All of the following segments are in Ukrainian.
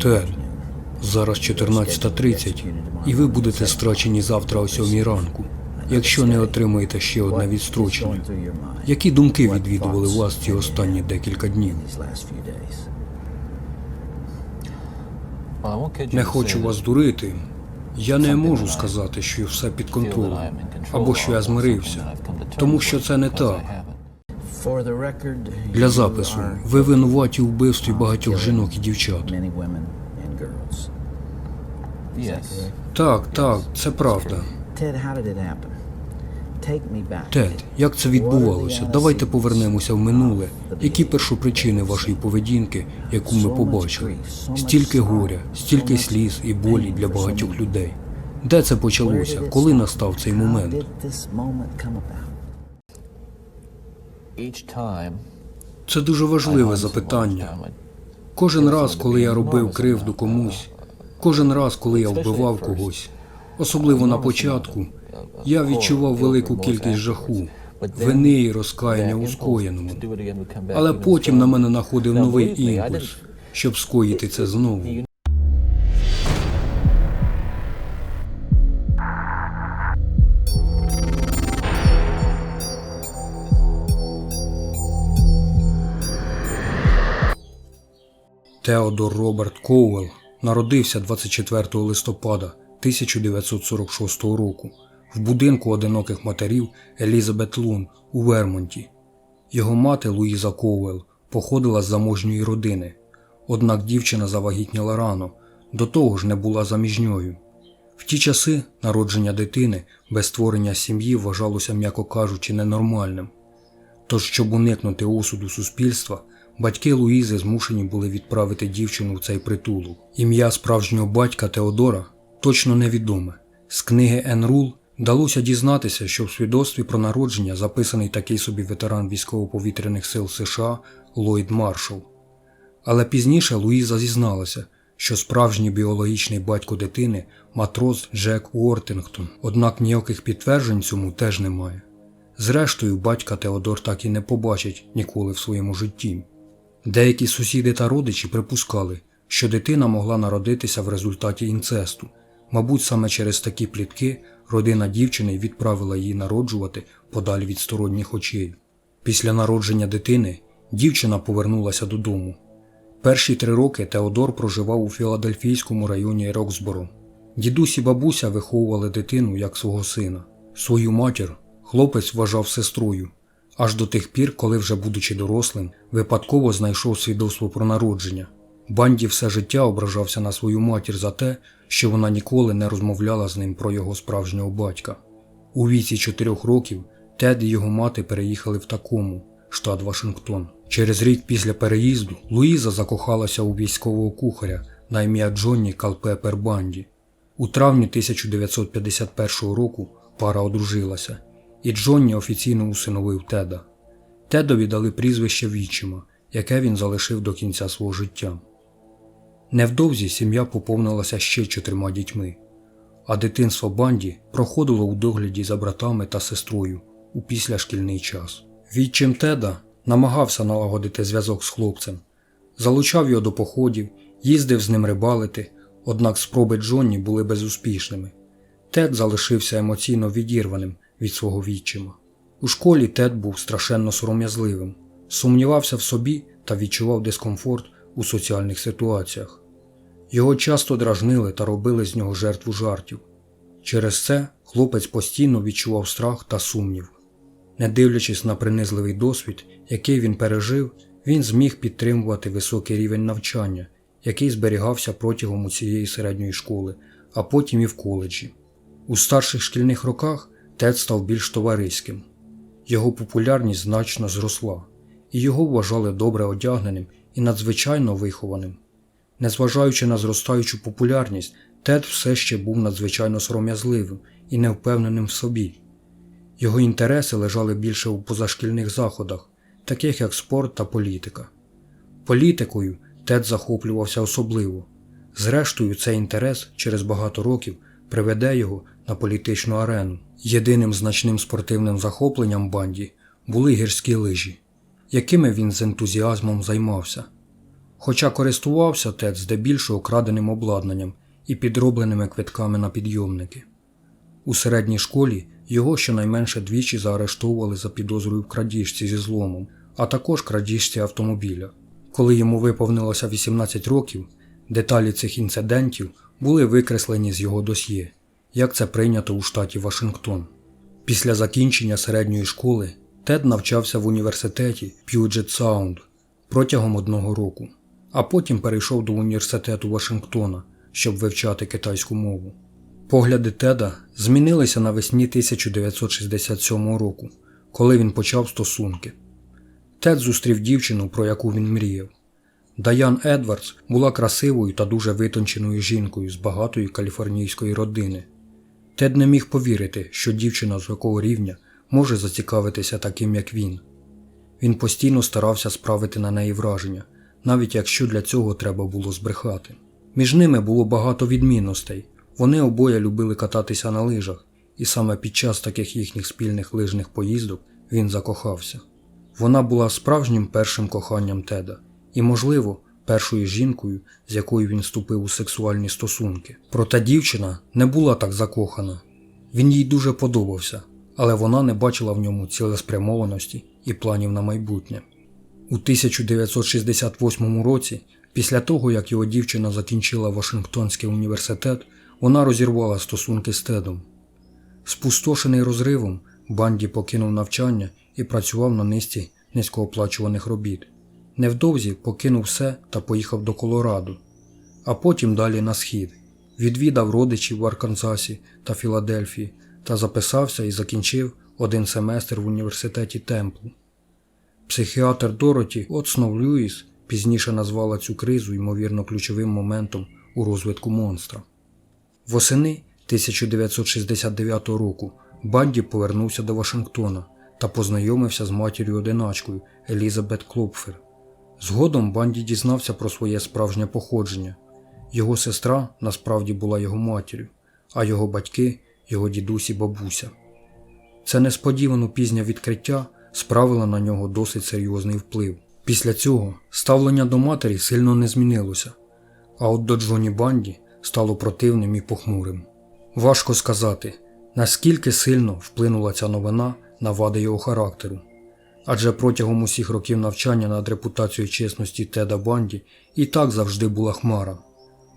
Тед, зараз 14:30, і ви будете страчені завтра о 7 ранку, якщо не отримаєте ще одне відстрочення. Які думки відвідували вас ці останні декілька днів? Не хочу вас дурити. Я не можу сказати, що все під контролем, або що я змирився, тому що це не так. Для запису, ви винуваті у вбивстві багатьох жінок і дівчат. Так, це правда. Тед, як це відбувалося? Давайте повернемося в минуле. Які першопричини вашої поведінки, яку ми побачили? Стільки горя, стільки сліз і болі для багатьох людей. Де це почалося? Коли настав цей момент? Це дуже важливе запитання. Кожен раз, коли я робив кривду комусь, кожен раз, коли я вбивав когось, особливо на початку, я відчував велику кількість жаху, вини і розкаяння у скоєному. Але потім на мене находив новий імпульс, щоб скоїти це знову. Теодор Роберт Коуелл народився 24 листопада 1946 року в будинку одиноких матерів Елізабет Лун у Вермонті. Його мати Луїза Коуелл походила з заможньої родини, однак дівчина завагітніла рано, до того ж не була заміжньою. В ті часи народження дитини без створення сім'ї вважалося, м'яко кажучи, ненормальним. Тож, щоб уникнути осуду суспільства, батьки Луїзи змушені були відправити дівчину в цей притулок. Ім'я справжнього батька Теодора точно невідоме. З книги Енн Рул вдалося дізнатися, що в свідоцтві про народження записаний такий собі ветеран військово-повітряних сил США Ллойд Маршалл. Але пізніше Луїза зізналася, що справжній біологічний батько дитини – матрос Джек Уортингтон, однак ніяких підтверджень цьому теж немає. Зрештою, батька Теодор так і не побачить ніколи в своєму житті. Деякі сусіди та родичі припускали, що дитина могла народитися в результаті інцесту. Мабуть, саме через такі плітки родина дівчини відправила її народжувати подалі від сторонніх очей. Після народження дитини дівчина повернулася додому. Перші 3 роки Теодор проживав у філадельфійському районі Роксборо. Дідусь і бабуся виховували дитину як свого сина. Свою матір хлопець вважав сестрою, аж до тих пір, коли вже будучи дорослим, випадково знайшов свідоцтво про народження. Банді все життя ображався на свою матір за те, що вона ніколи не розмовляла з ним про його справжнього батька. У віці 4 років Тед і його мати переїхали в Такому, штат Вашингтон. Через рік після переїзду Луїза закохалася у військового кухаря на ім'я Джонні Калпепер Банді. У травні 1951 року пара одружилася, і Джонні офіційно усиновив Теда. Тедові дали прізвище відчима, яке він залишив до кінця свого життя. Невдовзі сім'я поповнилася ще 4 дітьми, а дитинство Банді проходило у догляді за братами та сестрою у післяшкільний час. Відчим Теда намагався налагодити зв'язок з хлопцем, залучав його до походів, їздив з ним рибалити, однак спроби Джонні були безуспішними. Тед залишився емоційно відірваним від свого відчима. У школі Тед був страшенно сором'язливим, сумнівався в собі та відчував дискомфорт у соціальних ситуаціях. Його часто дражнили та робили з нього жертву жартів. Через це хлопець постійно відчував страх та сумнів. Не дивлячись на принизливий досвід, який він пережив, він зміг підтримувати високий рівень навчання, який зберігався протягом усієї середньої школи, а потім і в коледжі. У старших шкільних роках Тед став більш товариським. Його популярність значно зросла, і його вважали добре одягненим і надзвичайно вихованим. Незважаючи на зростаючу популярність, Тед все ще був надзвичайно сором'язливим і невпевненим в собі. Його інтереси лежали більше у позашкільних заходах, таких як спорт та політика. Політикою Тед захоплювався особливо. Зрештою, цей інтерес через багато років приведе його на політичну арену. Єдиним значним спортивним захопленням Банді були гірські лижі. якими він з ентузіазмом займався. Хоча користувався Тед здебільшого краденим обладнанням і підробленими квитками на підйомники. У середній школі його щонайменше двічі заарештовували за підозрою в крадіжці зі зломом, а також крадіжці автомобіля. Коли йому виповнилося 18 років, деталі цих інцидентів були викреслені з його досьє, як це прийнято у штаті Вашингтон. Після закінчення середньої школи Тед навчався в університеті Puget Sound протягом 1 року, а потім перейшов до університету Вашингтона, щоб вивчати китайську мову. Погляди Теда змінилися навесні 1967 року, коли він почав стосунки. Тед зустрів дівчину, про яку він мріяв. Даян Едвардс була красивою та дуже витонченою жінкою з багатої каліфорнійської родини. Тед не міг повірити, що дівчина з такого рівня може зацікавитися таким, як він. Він постійно старався справити на неї враження, навіть якщо для цього треба було збрехати. Між ними було багато відмінностей. Вони обоє любили кататися на лижах, і саме під час таких їхніх спільних лижних поїздок він закохався. Вона була справжнім першим коханням Теда і, можливо, першою жінкою, з якою він вступив у сексуальні стосунки. Проте дівчина не була так закохана. Він їй дуже подобався, але вона не бачила в ньому цілеспрямованості і планів на майбутнє. У 1968 році, після того, як його дівчина закінчила Вашингтонський університет, вона розірвала стосунки з Тедом. Спустошений розривом, Банді покинув навчання і працював на низці низькооплачуваних робіт. Невдовзі покинув все та поїхав до Колорадо, а потім далі на схід. Відвідав родичів в Арканзасі та Філадельфії та записався і закінчив 1 семестр в університеті Темплу. Психіатр Дороті Отснов-Льюіс пізніше назвала цю кризу ймовірно ключовим моментом у розвитку монстра. Восени 1969 року Банді повернувся до Вашингтона та познайомився з матір'ю-одиначкою Елізабет Клопфер. Згодом Банді дізнався про своє справжнє походження. Його сестра насправді була його матір'ю, а його батьки – його дідусь і бабуся. Це несподівано пізнє відкриття справило на нього досить серйозний вплив. Після цього ставлення до матері сильно не змінилося, а от до Джоні Банді стало противним і похмурим. Важко сказати, наскільки сильно вплинула ця новина на вади його характеру. Адже протягом усіх років навчання над репутацією чесності Теда Банді і так завжди була хмара.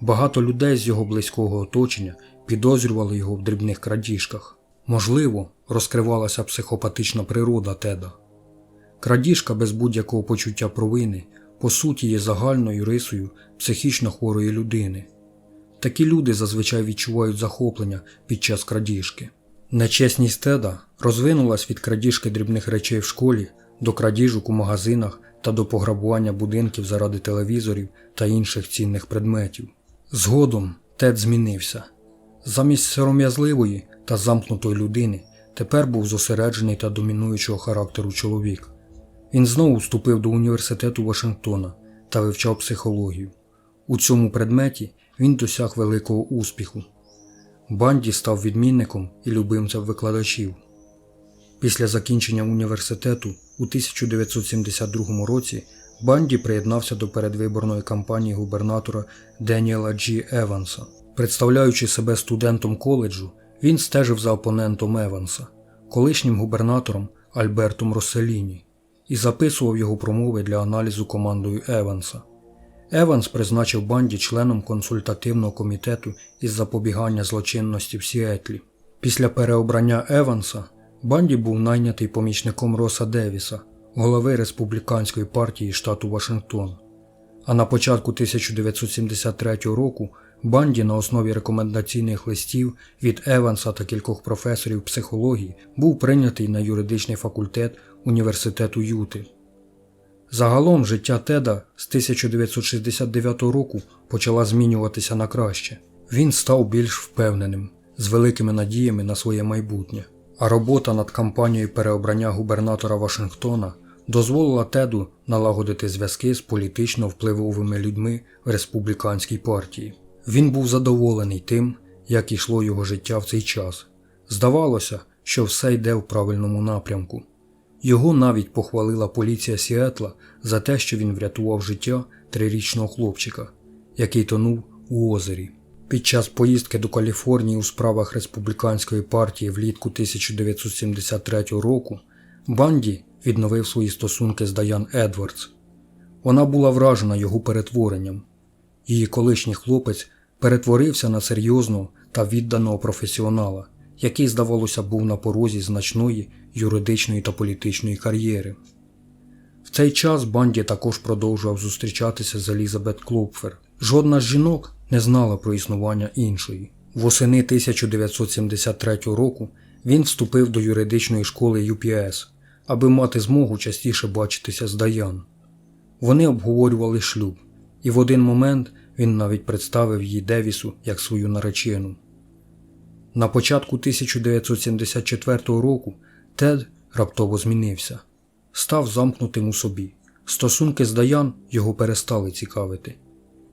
Багато людей з його близького оточення підозрювали його в дрібних крадіжках. Можливо, розкривалася психопатична природа Теда. Крадіжка без будь-якого почуття провини, по суті, є загальною рисою психічно хворої людини. Такі люди зазвичай відчувають захоплення під час крадіжки. Нечесність Теда розвинулась від крадіжки дрібних речей в школі до крадіжок у магазинах та до пограбування будинків заради телевізорів та інших цінних предметів. Згодом Тед змінився. Замість сором'язливої та замкнутої людини тепер був зосереджений та домінуючого характеру чоловік. Він знову вступив до університету Вашингтона та вивчав психологію. У цьому предметі він досяг великого успіху. Банді став відмінником і любимцем викладачів. Після закінчення університету у 1972 році Банді приєднався до передвиборної кампанії губернатора Деніела Джі Еванса. Представляючи себе студентом коледжу, він стежив за опонентом Еванса, колишнім губернатором Альбертом Росселіні, і записував його промови для аналізу командою Еванса. Еванс призначив Банді членом консультативного комітету із запобігання злочинності в Сіетлі. Після переобрання Еванса Банді був найнятий помічником Роса Девіса, голови республіканської партії штату Вашингтон. А на початку 1973 року Банді на основі рекомендаційних листів від Еванса та кількох професорів психології був прийнятий на юридичний факультет Університету Юти. Загалом життя Теда з 1969 року почала змінюватися на краще. Він став більш впевненим, з великими надіями на своє майбутнє. А робота над кампанією переобрання губернатора Вашингтона дозволила Теду налагодити зв'язки з політично впливовими людьми в республіканській партії. Він був задоволений тим, як йшло його життя в цей час. Здавалося, що все йде в правильному напрямку. Його навіть похвалила поліція Сіетла за те, що він врятував життя 3-річного хлопчика, який тонув у озері. Під час поїздки до Каліфорнії у справах республіканської партії влітку 1973 року Банді відновив свої стосунки з Даян Едвардс. Вона була вражена його перетворенням. Її колишній хлопець перетворився на серйозного та відданого професіонала, який, здавалося, був на порозі значної юридичної та політичної кар'єри. В цей час Банді також продовжував зустрічатися з Елізабет Клопфер. Жодна з жінок не знала про існування іншої. Восени 1973 року він вступив до юридичної школи UPS, аби мати змогу частіше бачитися з Даян. Вони обговорювали шлюб, і в один момент він навіть представив її Девісу як свою наречену. На початку 1974 року Тед раптово змінився. Став замкнутим у собі. Стосунки з Даян його перестали цікавити.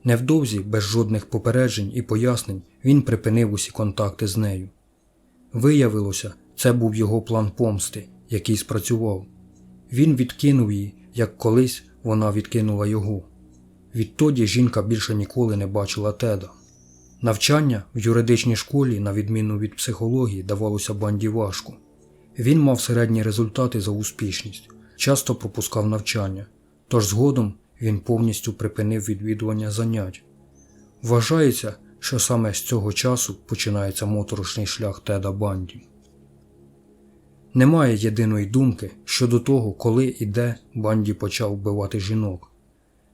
Невдовзі, без жодних попереджень і пояснень, він припинив усі контакти з нею. Виявилося, це був його план помсти, який спрацював. Він відкинув її, як колись вона відкинула його. Відтоді жінка більше ніколи не бачила Теда. Навчання в юридичній школі, на відміну від психології, давалося Банді важко. Він мав середні результати за успішність, часто пропускав навчання, тож згодом він повністю припинив відвідування занять. Вважається, що саме з цього часу починається моторошний шлях Теда Банді. Немає єдиної думки щодо того, коли і де Банді почав вбивати жінок.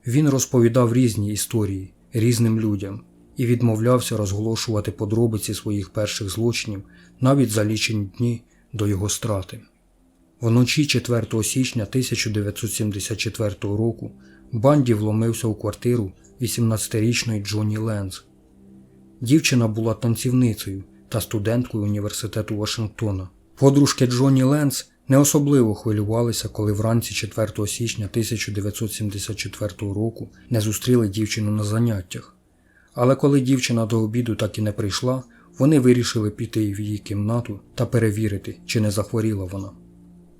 Він розповідав різні історії різним людям і відмовлявся розголошувати подробиці своїх перших злочинів навіть за лічені дні до його страти. Вночі 4 січня 1974 року Банді вломився у квартиру 18-річної Джонні Ленз. Дівчина була танцівницею та студенткою університету Вашингтона. Подружки Джонні Ленз не особливо хвилювалися, коли вранці 4 січня 1974 року не зустріли дівчину на заняттях. Але коли дівчина до обіду так і не прийшла, вони вирішили піти в її кімнату та перевірити, чи не захворіла вона.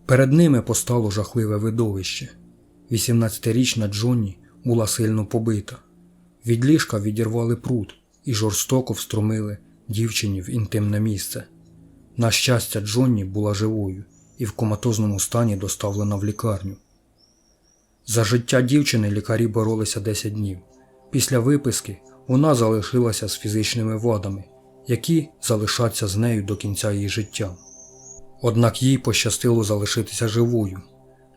Перед ними постало жахливе видовище. 18-річна Джонні була сильно побита. Від ліжка відірвали прут і жорстоко встромили дівчині в інтимне місце. На щастя, Джонні була живою і в коматозному стані доставлена в лікарню. За життя дівчини лікарі боролися 10 днів. Після виписки вона залишилася з фізичними вадами, які залишаться з нею до кінця її життя. Однак їй пощастило залишитися живою.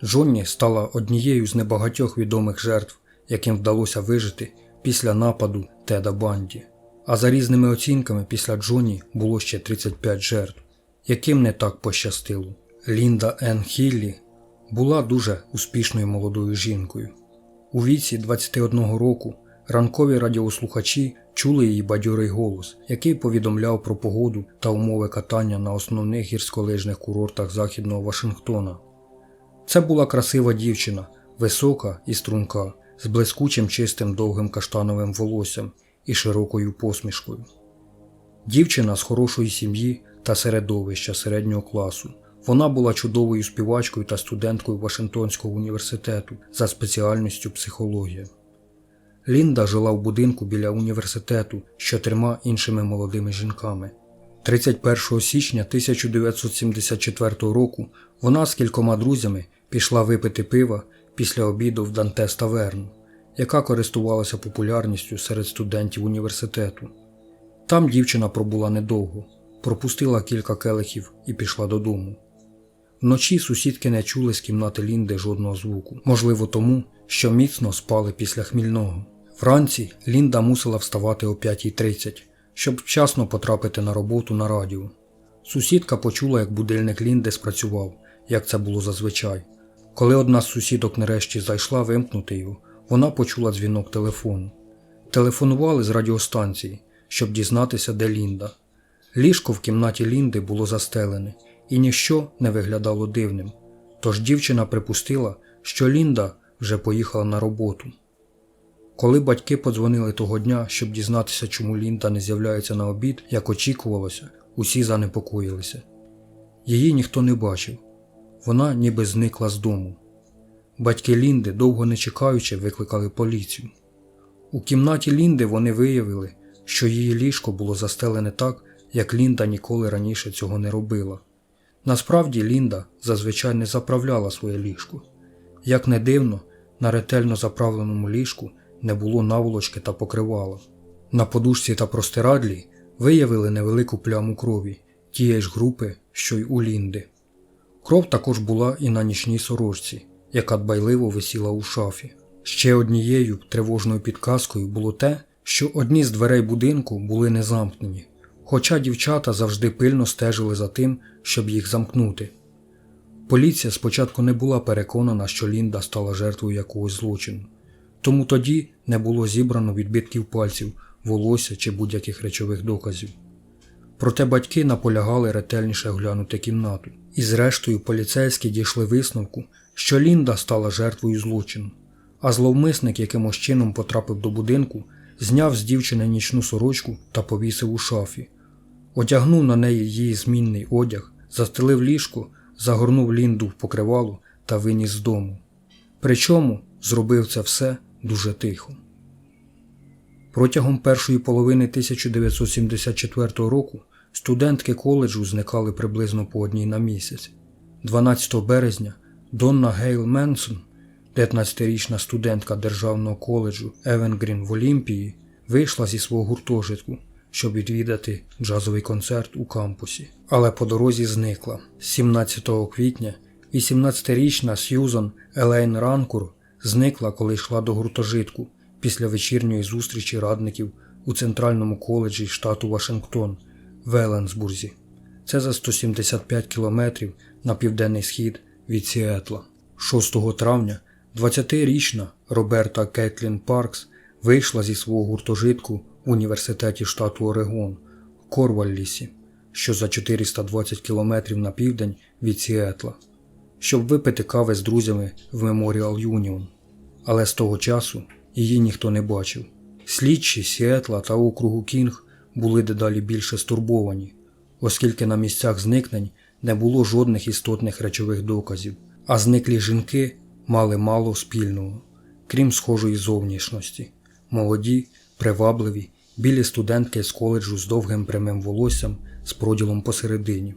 Джонні стала однією з небагатьох відомих жертв, яким вдалося вижити після нападу Теда Банді. А за різними оцінками після Джонні було ще 35 жертв, яким не так пощастило. Лінда Енн Хіллі була дуже успішною молодою жінкою. У віці 21 року ранкові радіослухачі чули її бадьорий голос, який повідомляв про погоду та умови катання на основних гірськолижних курортах Західного Вашингтона. Це була красива дівчина, висока і струнка, з блискучим чистим довгим каштановим волоссям і широкою посмішкою. Дівчина з хорошої сім'ї та середовища середнього класу. Вона була чудовою співачкою та студенткою Вашингтонського університету за спеціальністю психологія. Лінда жила в будинку біля університету з 4 іншими молодими жінками. 31 січня 1974 року вона з кількома друзями пішла випити пива після обіду в Дантес таверну, яка користувалася популярністю серед студентів університету. Там дівчина пробула недовго, пропустила кілька келихів і пішла додому. Вночі сусідки не чули з кімнати Лінди жодного звуку, можливо тому, що міцно спали після хмільного. Вранці Лінда мусила вставати о 5:30, щоб вчасно потрапити на роботу на радіо. Сусідка почула, як будильник Лінди спрацював, як це було зазвичай. Коли одна з сусідок нарешті зайшла вимкнути його, вона почула дзвінок телефону. Телефонували з радіостанції, щоб дізнатися, де Лінда. Ліжко в кімнаті Лінди було застелене, і ніщо не виглядало дивним. Тож дівчина припустила, що Лінда вже поїхала на роботу. Коли батьки подзвонили того дня, щоб дізнатися, чому Лінда не з'являється на обід, як очікувалося, усі занепокоїлися. Її ніхто не бачив. вона ніби зникла з дому. Батьки Лінди, довго не чекаючи, викликали поліцію. У кімнаті Лінди вони виявили, що її ліжко було застелене так, як Лінда ніколи раніше цього не робила. Насправді Лінда зазвичай не заправляла своє ліжко. Як не дивно, на ретельно заправленому ліжку не було наволочки та покривала. На подушці та простирадлі виявили невелику пляму крові, тієї ж групи, що й у Лінди. Кров також була і на нічній сорочці, яка дбайливо висіла у шафі. Ще однією тривожною підказкою було те, що одні з дверей будинку були не замкнені, хоча дівчата завжди пильно стежили за тим, щоб їх замкнути. Поліція спочатку не була переконана, що Лінда стала жертвою якогось злочину, тому тоді не було зібрано відбитків пальців, волосся чи будь-яких речових доказів. Проте батьки наполягали ретельніше оглянути кімнату. І зрештою поліцейські дійшли висновку, що Лінда стала жертвою злочину, а зловмисник якимось чином потрапив до будинку, зняв з дівчини нічну сорочку та повісив у шафі. Одягнув на неї її змінний одяг, застелив ліжко, загорнув Лінду в покривало та виніс з дому. Причому зробив це все дуже тихо. Протягом першої половини 1974 року студентки коледжу зникали приблизно по одній на місяць. 12 березня Донна Гейл Менсон, 19-річна студентка державного коледжу Евенгрін в Олімпії, вийшла зі свого гуртожитку, щоб відвідати джазовий концерт у кампусі, але по дорозі зникла. 17 квітня 18-річна Сьюзан Елейн Ранкур зникла, коли йшла до гуртожитку після вечірньої зустрічі радників у Центральному коледжі штату Вашингтон в Еленсбурзі. Це за 175 кілометрів на південний схід від Сіетла. 6 травня 20-річна Роберта Кетлін Паркс вийшла зі свого гуртожитку в університеті штату Орегон в Корваллісі, що за 420 кілометрів на південь від Сіетла, щоб випити кави з друзями в Меморіал Юніон. Але з того часу її ніхто не бачив. Слідчі Сіетла та округу Кінг були дедалі більше стурбовані, оскільки на місцях зникнень не було жодних істотних речових доказів, а зниклі жінки мали мало спільного, крім схожої зовнішності. Молоді, привабливі, білі студентки з коледжу з довгим прямим волоссям з проділом посередині.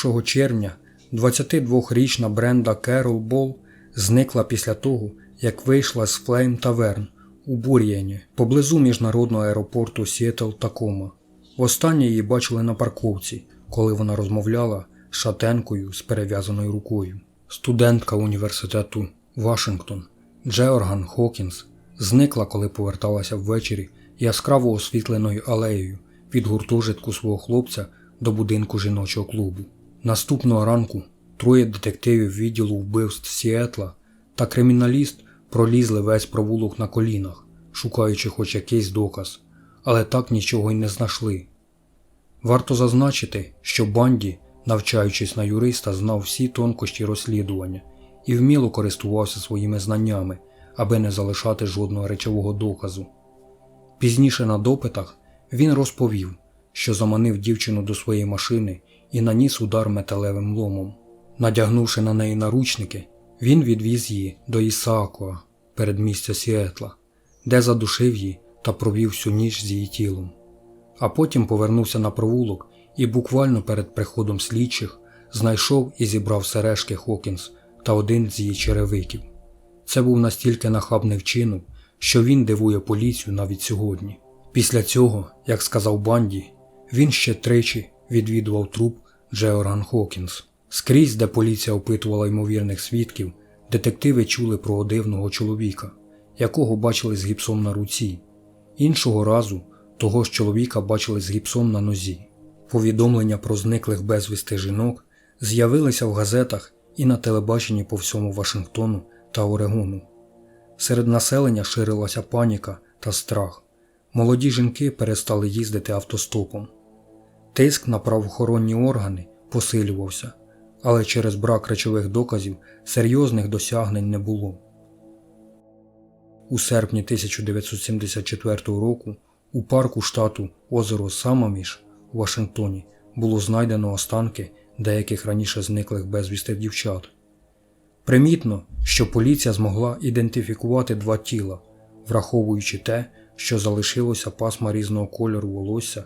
1 червня 22-річна Бренда Керол Бол зникла після того, як вийшла з Флейм Таверн у Бур'єні, поблизу міжнародного аеропорту Сіетл-Такома. Востаннє її бачили на парковці, коли вона розмовляла з шатенкою з перев'язаною рукою. Студентка університету Вашингтон Джеорган Хокінс зникла, коли поверталася ввечері яскраво освітленою алеєю від гуртожитку свого хлопця до будинку жіночого клубу. Наступного ранку троє детективів відділу вбивств Сіетла та криміналіст пролізли весь провулок на колінах, шукаючи хоч якийсь доказ, але так нічого й не знайшли. Варто зазначити, що Банді, навчаючись на юриста, знав всі тонкощі розслідування і вміло користувався своїми знаннями, аби не залишати жодного речового доказу. Пізніше на допитах він розповів, що заманив дівчину до своєї машини і наніс удар металевим ломом. Надягнувши на неї наручники, він відвіз її до Ісаакуа, передмістя Сіетла, де задушив її та провів всю ніч з її тілом. А потім повернувся на провулок і буквально перед приходом слідчих знайшов і зібрав сережки Хокінс та один з її черевиків. Це був настільки нахабний вчинок, що він дивує поліцію навіть сьогодні. Після цього, як сказав Банді, він ще тричі відвідував труп Джеорган Хокінс. Скрізь, де поліція опитувала ймовірних свідків, детективи чули про дивного чоловіка, якого бачили з гіпсом на руці. Іншого разу того ж чоловіка бачили з гіпсом на нозі. Повідомлення про зниклих безвісти жінок з'явилися в газетах і на телебаченні по всьому Вашингтону та Орегону. Серед населення ширилася паніка та страх. Молоді жінки перестали їздити автостопом. Тиск на правоохоронні органи посилювався, але через брак речових доказів серйозних досягнень не було. У серпні 1974 року у парку штату озеро Самаміш у Вашингтоні було знайдено останки деяких раніше зниклих безвісти дівчат. Примітно, що поліція змогла ідентифікувати 2 тіла, враховуючи те, що залишилося пасма різного кольору волосся,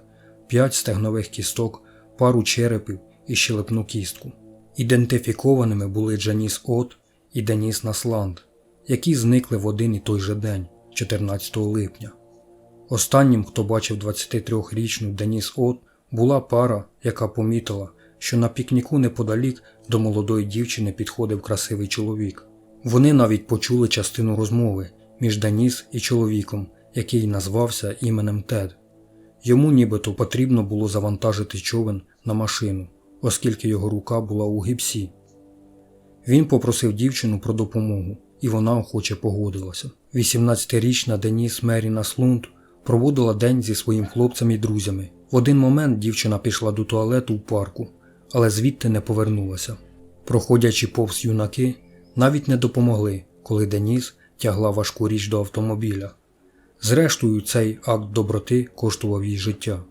5 стегнових кісток, пару черепів і щелепну кістку. Ідентифікованими були Джаніс От і Деніс Насланд, які зникли в один і той же день, 14 липня. Останнім, хто бачив 23-річну Деніс От, була пара, яка помітила, що на пікніку неподалік до молодої дівчини підходив красивий чоловік. Вони навіть почули частину розмови між Деніс і чоловіком, який назвався іменем Тед. Йому нібито потрібно було завантажити човен на машину, оскільки його рука була у гіпсі. Він попросив дівчину про допомогу, і вона охоче погодилася. 18-річна Деніс Мері Наслунд проводила день зі своїм хлопцем і друзями. В один момент дівчина пішла до туалету у парку, але звідти не повернулася. Проходячи повз юнаки, навіть не допомогли, коли Деніс тягла важку річ до автомобіля. Зрештою, цей акт доброти коштував їй життя.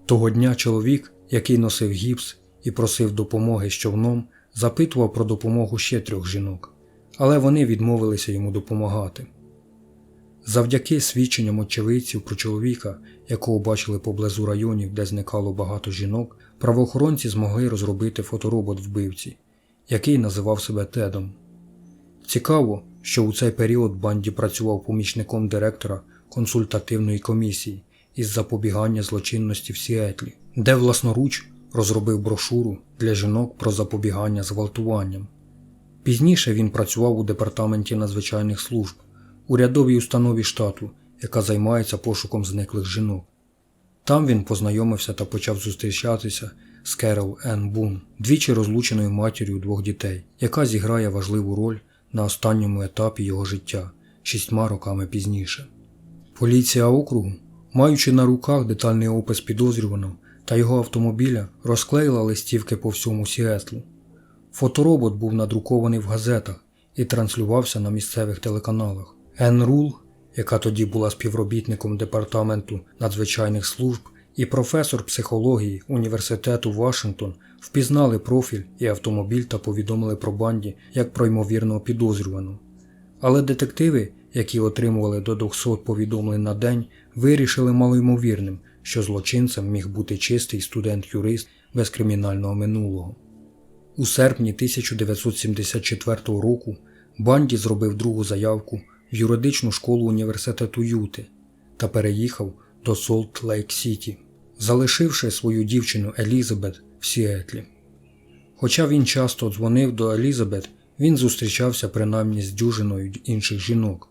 Того дня чоловік, який носив гіпс і просив допомоги з човном, запитував про допомогу ще 3 жінок, але вони відмовилися йому допомагати. Завдяки свідченням очевидців про чоловіка, якого бачили поблизу районів, де зникало багато жінок, правоохоронці змогли розробити фоторобот вбивці, який називав себе Тедом. Цікаво, що у цей період Банді працював помічником директора консультативної комісії із запобігання злочинності в Сіетлі, де власноруч розробив брошуру для жінок про запобігання зґвалтуванням. Пізніше він працював у департаменті надзвичайних служб, урядовій установі штату, яка займається пошуком зниклих жінок. Там він познайомився та почав зустрічатися з Керол Енн Бун, двічі розлученою матір'ю 2 дітей, яка зіграє важливу роль на останньому етапі його життя, 6 роками пізніше. Поліція округу, маючи на руках детальний опис підозрюваного та його автомобіля, розклеїла листівки по всьому Сіетлу. Фоторобот був надрукований в газетах і транслювався на місцевих телеканалах. Енн Рул, яка тоді була співробітником департаменту надзвичайних служб, і професор психології університету Вашингтон впізнали профіль і автомобіль та повідомили про Банді як про ймовірного підозрюваного. Але детективи, які отримували до 200 повідомлень на день, вирішили малоймовірним, що злочинцем міг бути чистий студент-юрист без кримінального минулого. У серпні 1974 року Банді зробив другу заявку в юридичну школу університету Юти та переїхав до Солт-Лейк-Сіті, залишивши свою дівчину Елізабет в Сіетлі. Хоча він часто дзвонив до Елізабет, він зустрічався принаймні з дюжиною інших жінок.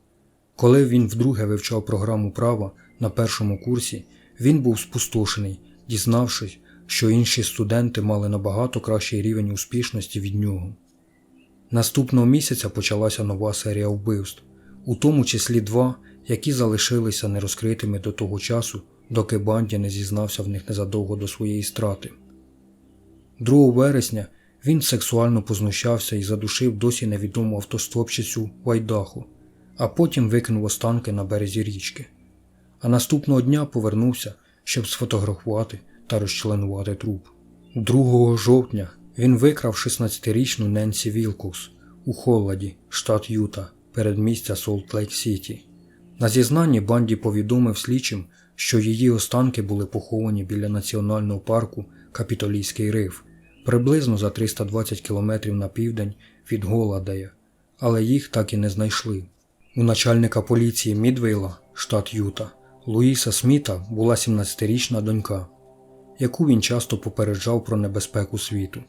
Коли він вдруге вивчав програму права на першому курсі, він був спустошений, дізнавшись, що інші студенти мали набагато кращий рівень успішності від нього. Наступного місяця почалася нова серія вбивств, у тому числі 2, які залишилися нерозкритими до того часу, доки Банді не зізнався в них незадовго до своєї страти. 2 вересня він сексуально познущався і задушив досі невідому автостопщицю в Айдахо, а потім викинув останки на березі річки. А наступного дня повернувся, щоб сфотографувати та розчленувати труп. 2 жовтня він викрав 16-річну Ненсі Вілкокс у Холладі, штат Юта, передмістя Солт-Лейк-Сіті. На зізнанні Банді повідомив слідчим, що її останки були поховані біля національного парку Капітолійський риф, приблизно за 320 кілометрів на південь від Голладея, але їх так і не знайшли. У начальника поліції Мідвейла, штат Юта, Луїса Сміта була 17-річна донька, яку він часто попереджав про небезпеку світу.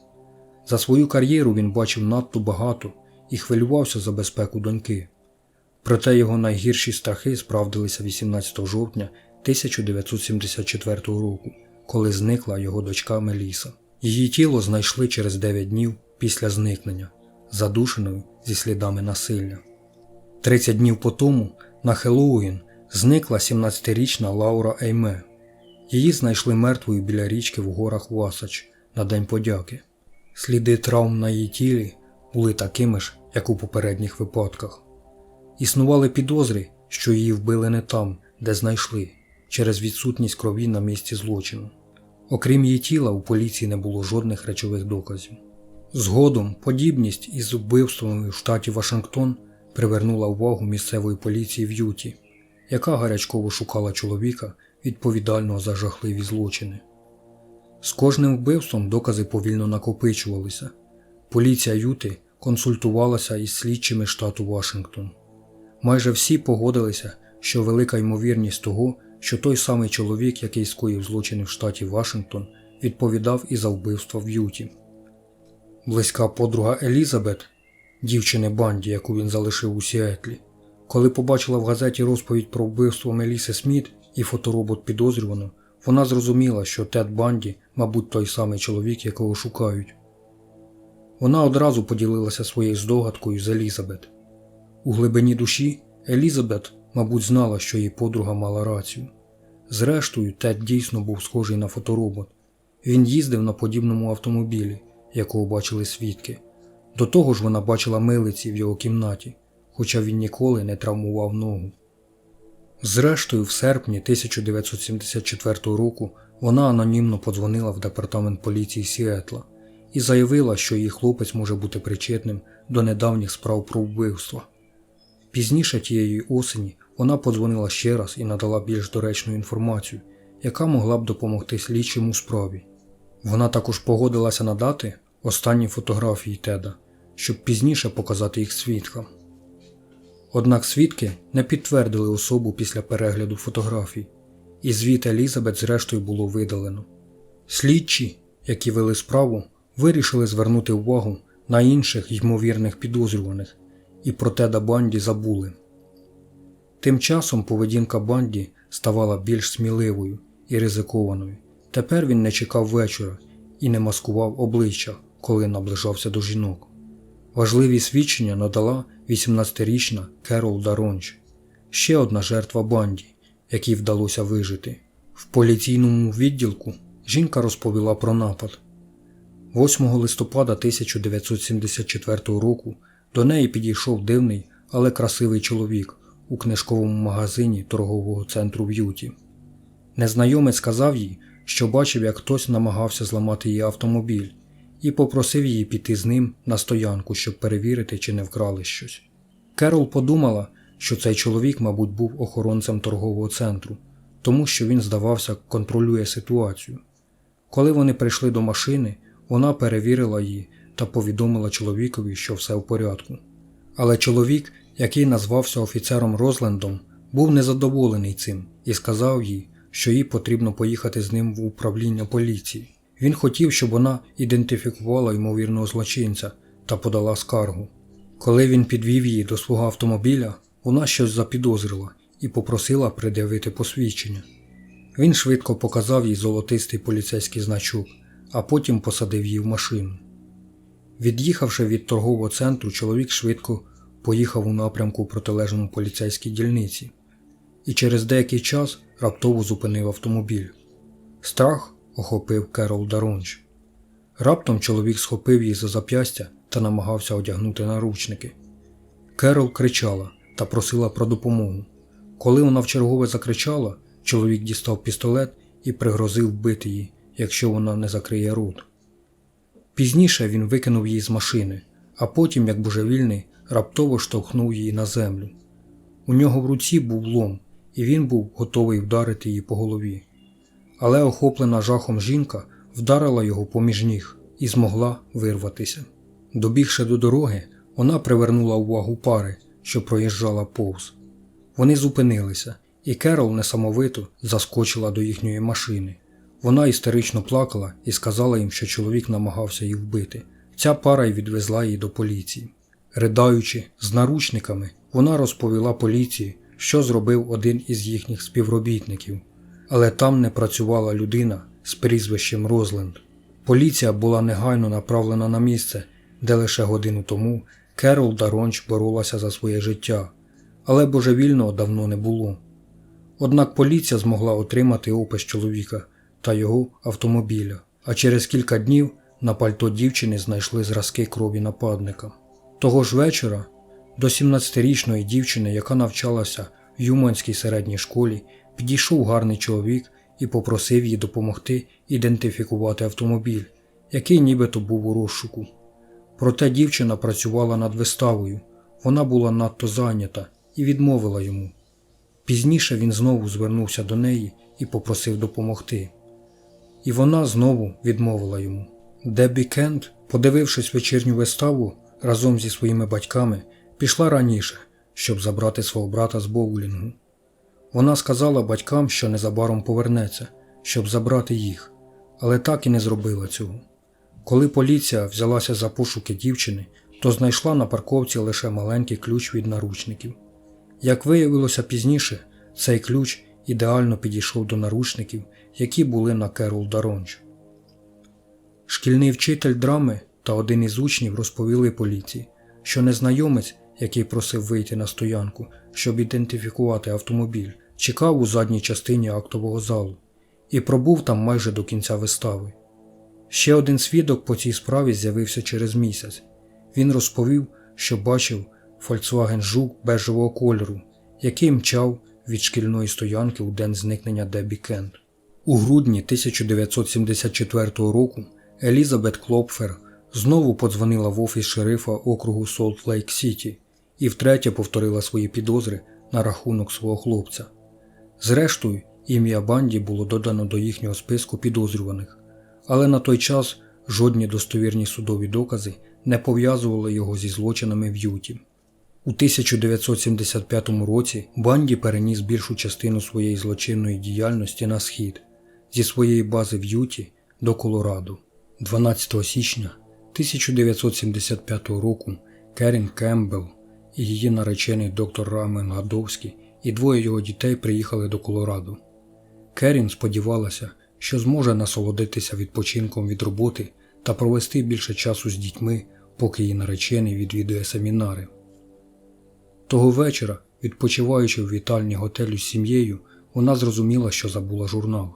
За свою кар'єру він бачив надто багато і хвилювався за безпеку доньки. Проте його найгірші страхи справдилися 18 жовтня 1974 року, коли зникла його дочка Меліса. Її тіло знайшли через 9 днів після зникнення, задушеною зі слідами насилля. 30 днів по тому, на Хеллоуін, зникла 17-річна Лаура Ейме. Її знайшли мертвою біля річки в горах Васач на День подяки. Сліди травм на її тілі були такими ж, як у попередніх випадках. Існували підозри, що її вбили не там, де знайшли, через відсутність крові на місці злочину. Окрім її тіла, у поліції не було жодних речових доказів. Згодом подібність із вбивствами в штаті Вашингтон привернула увагу місцевої поліції в Юті, яка гарячково шукала чоловіка, відповідального за жахливі злочини. З кожним вбивством докази повільно накопичувалися. Поліція Юти консультувалася із слідчими штату Вашингтон. Майже всі погодилися, що велика ймовірність того, що той самий чоловік, який скоїв злочини в штаті Вашингтон, відповідав і за вбивство в Юті. Близька подруга Елізабет, дівчини Банді, яку він залишив у Сіетлі, коли побачила в газеті розповідь про вбивство Меліси Сміт і фоторобот підозрюваного, вона зрозуміла, що Тед Банді, мабуть, той самий чоловік, якого шукають. Вона одразу поділилася своєю здогадкою з Елізабет. У глибині душі Елізабет, мабуть, знала, що її подруга мала рацію. Зрештою, Тед дійсно був схожий на фоторобот. Він їздив на подібному автомобілі, якого бачили свідки. До того ж вона бачила милиці в його кімнаті, хоча він ніколи не травмував ногу. Зрештою, в серпні 1974 року вона анонімно подзвонила в департамент поліції Сіетла і заявила, що її хлопець може бути причетним до недавніх справ про вбивство. Пізніше тієї осені вона подзвонила ще раз і надала більш доречну інформацію, яка могла б допомогти слідчим у справі. Вона також погодилася надати останні фотографії Теда, щоб пізніше показати їх свідкам. Однак свідки не підтвердили особу після перегляду фотографій, і звіт Елізабет зрештою було видалено. Слідчі, які вели справу, вирішили звернути увагу на інших ймовірних підозрюваних, і про Теда Банді забули. Тим часом поведінка Банді ставала більш сміливою і ризикованою. Тепер він не чекав вечора і не маскував обличчя, коли наближався до жінок. Важливі свідчення надала 18-річна Керол Даронч, ще одна жертва Банді, якій вдалося вижити. В поліційному відділку жінка розповіла про напад. 8 листопада 1974 року до неї підійшов дивний, але красивий чоловік у книжковому магазині торгового центру в Юті. Незнайомець сказав їй, що бачив, як хтось намагався зламати її автомобіль, і попросив її піти з ним на стоянку, щоб перевірити, чи не вкрали щось. Керол подумала, що цей чоловік, мабуть, був охоронцем торгового центру, тому що він, здавався, контролює ситуацію. Коли вони прийшли до машини, вона перевірила її та повідомила чоловікові, що все в порядку. Але чоловік, який назвався офіцером Розлендом, був незадоволений цим і сказав їй, що їй потрібно поїхати з ним в управління поліції. Він хотів, щоб вона ідентифікувала ймовірного злочинця та подала скаргу. Коли він підвів її до свого автомобіля, вона щось запідозрила і попросила пред'явити посвідчення. Він швидко показав їй золотистий поліцейський значок, а потім посадив її в машину. Від'їхавши від торгового центру, чоловік швидко поїхав у напрямку протилежному поліцейській дільниці і через деякий час раптово зупинив автомобіль. Страх охопив Керол Даронч. Раптом чоловік схопив її за зап'ястя та намагався одягнути наручники. Керол кричала та просила про допомогу. Коли вона вчергове закричала, чоловік дістав пістолет і пригрозив вбити її, якщо вона не закриє рот. Пізніше він викинув її з машини, а потім, як божевільний, раптово штовхнув її на землю. У нього в руці був лом, і він був готовий вдарити її по голові. Але охоплена жахом жінка вдарила його поміж ніг і змогла вирватися. Добігши до дороги, вона привернула увагу пари, що проїжджала повз. Вони зупинилися, і Керол несамовито заскочила до їхньої машини. Вона істерично плакала і сказала їм, що чоловік намагався її вбити. Ця пара й відвезла її до поліції. Ридаючи, з наручниками, вона розповіла поліції, що зробив один із їхніх співробітників. Але там не працювала людина з прізвищем Розленд. Поліція була негайно направлена на місце, де лише годину тому Керол Даронч боролася за своє життя, але божевільного давно не було. Однак поліція змогла отримати опис чоловіка та його автомобіля, а через кілька днів на пальто дівчини знайшли зразки крові нападника. Того ж вечора до 17-річної дівчини, яка навчалася в Юманській середній школі, підійшов гарний чоловік і попросив її допомогти ідентифікувати автомобіль, який нібито був у розшуку. Проте дівчина працювала над виставою, вона була надто зайнята і відмовила йому. Пізніше він знову звернувся до неї і попросив допомогти. І вона знову відмовила йому. Деббі Кент, подивившись вечірню виставу, разом зі своїми батьками, пішла раніше, щоб забрати свого брата з боулінгу. Вона сказала батькам, що незабаром повернеться, щоб забрати їх, але так і не зробила цього. Коли поліція взялася за пошуки дівчини, то знайшла на парковці лише маленький ключ від наручників. Як виявилося пізніше, цей ключ ідеально підійшов до наручників, які були на Керол Даронч. Шкільний вчитель драми та один із учнів розповіли поліції, що незнайомець, який просив вийти на стоянку, щоб ідентифікувати автомобіль, чекав у задній частині актового залу і пробув там майже до кінця вистави. Ще один свідок по цій справі з'явився через місяць. Він розповів, що бачив Volkswagen Жук бежевого кольору, який мчав від шкільної стоянки у день зникнення Деббі Кент. У грудні 1974 року Елізабет Клопфер знову подзвонила в офіс шерифа округу Солт-Лейк-Сіті і втретє повторила свої підозри на рахунок свого хлопця. Зрештою, ім'я Банді було додано до їхнього списку підозрюваних, але на той час жодні достовірні судові докази не пов'язували його зі злочинами в Юті. У 1975 році Банді переніс більшу частину своєї злочинної діяльності на схід, зі своєї бази в Юті до Колорадо. 12 січня 1975 року Керін Кембл і її наречений доктор Рамен Гадовський і двоє його дітей приїхали до Колорадо. Керін сподівалася, що зможе насолодитися відпочинком від роботи та провести більше часу з дітьми, поки її наречений відвідує семінари. Того вечора, відпочиваючи в вітальні готелю з сім'єю, вона зрозуміла, що забула журнал,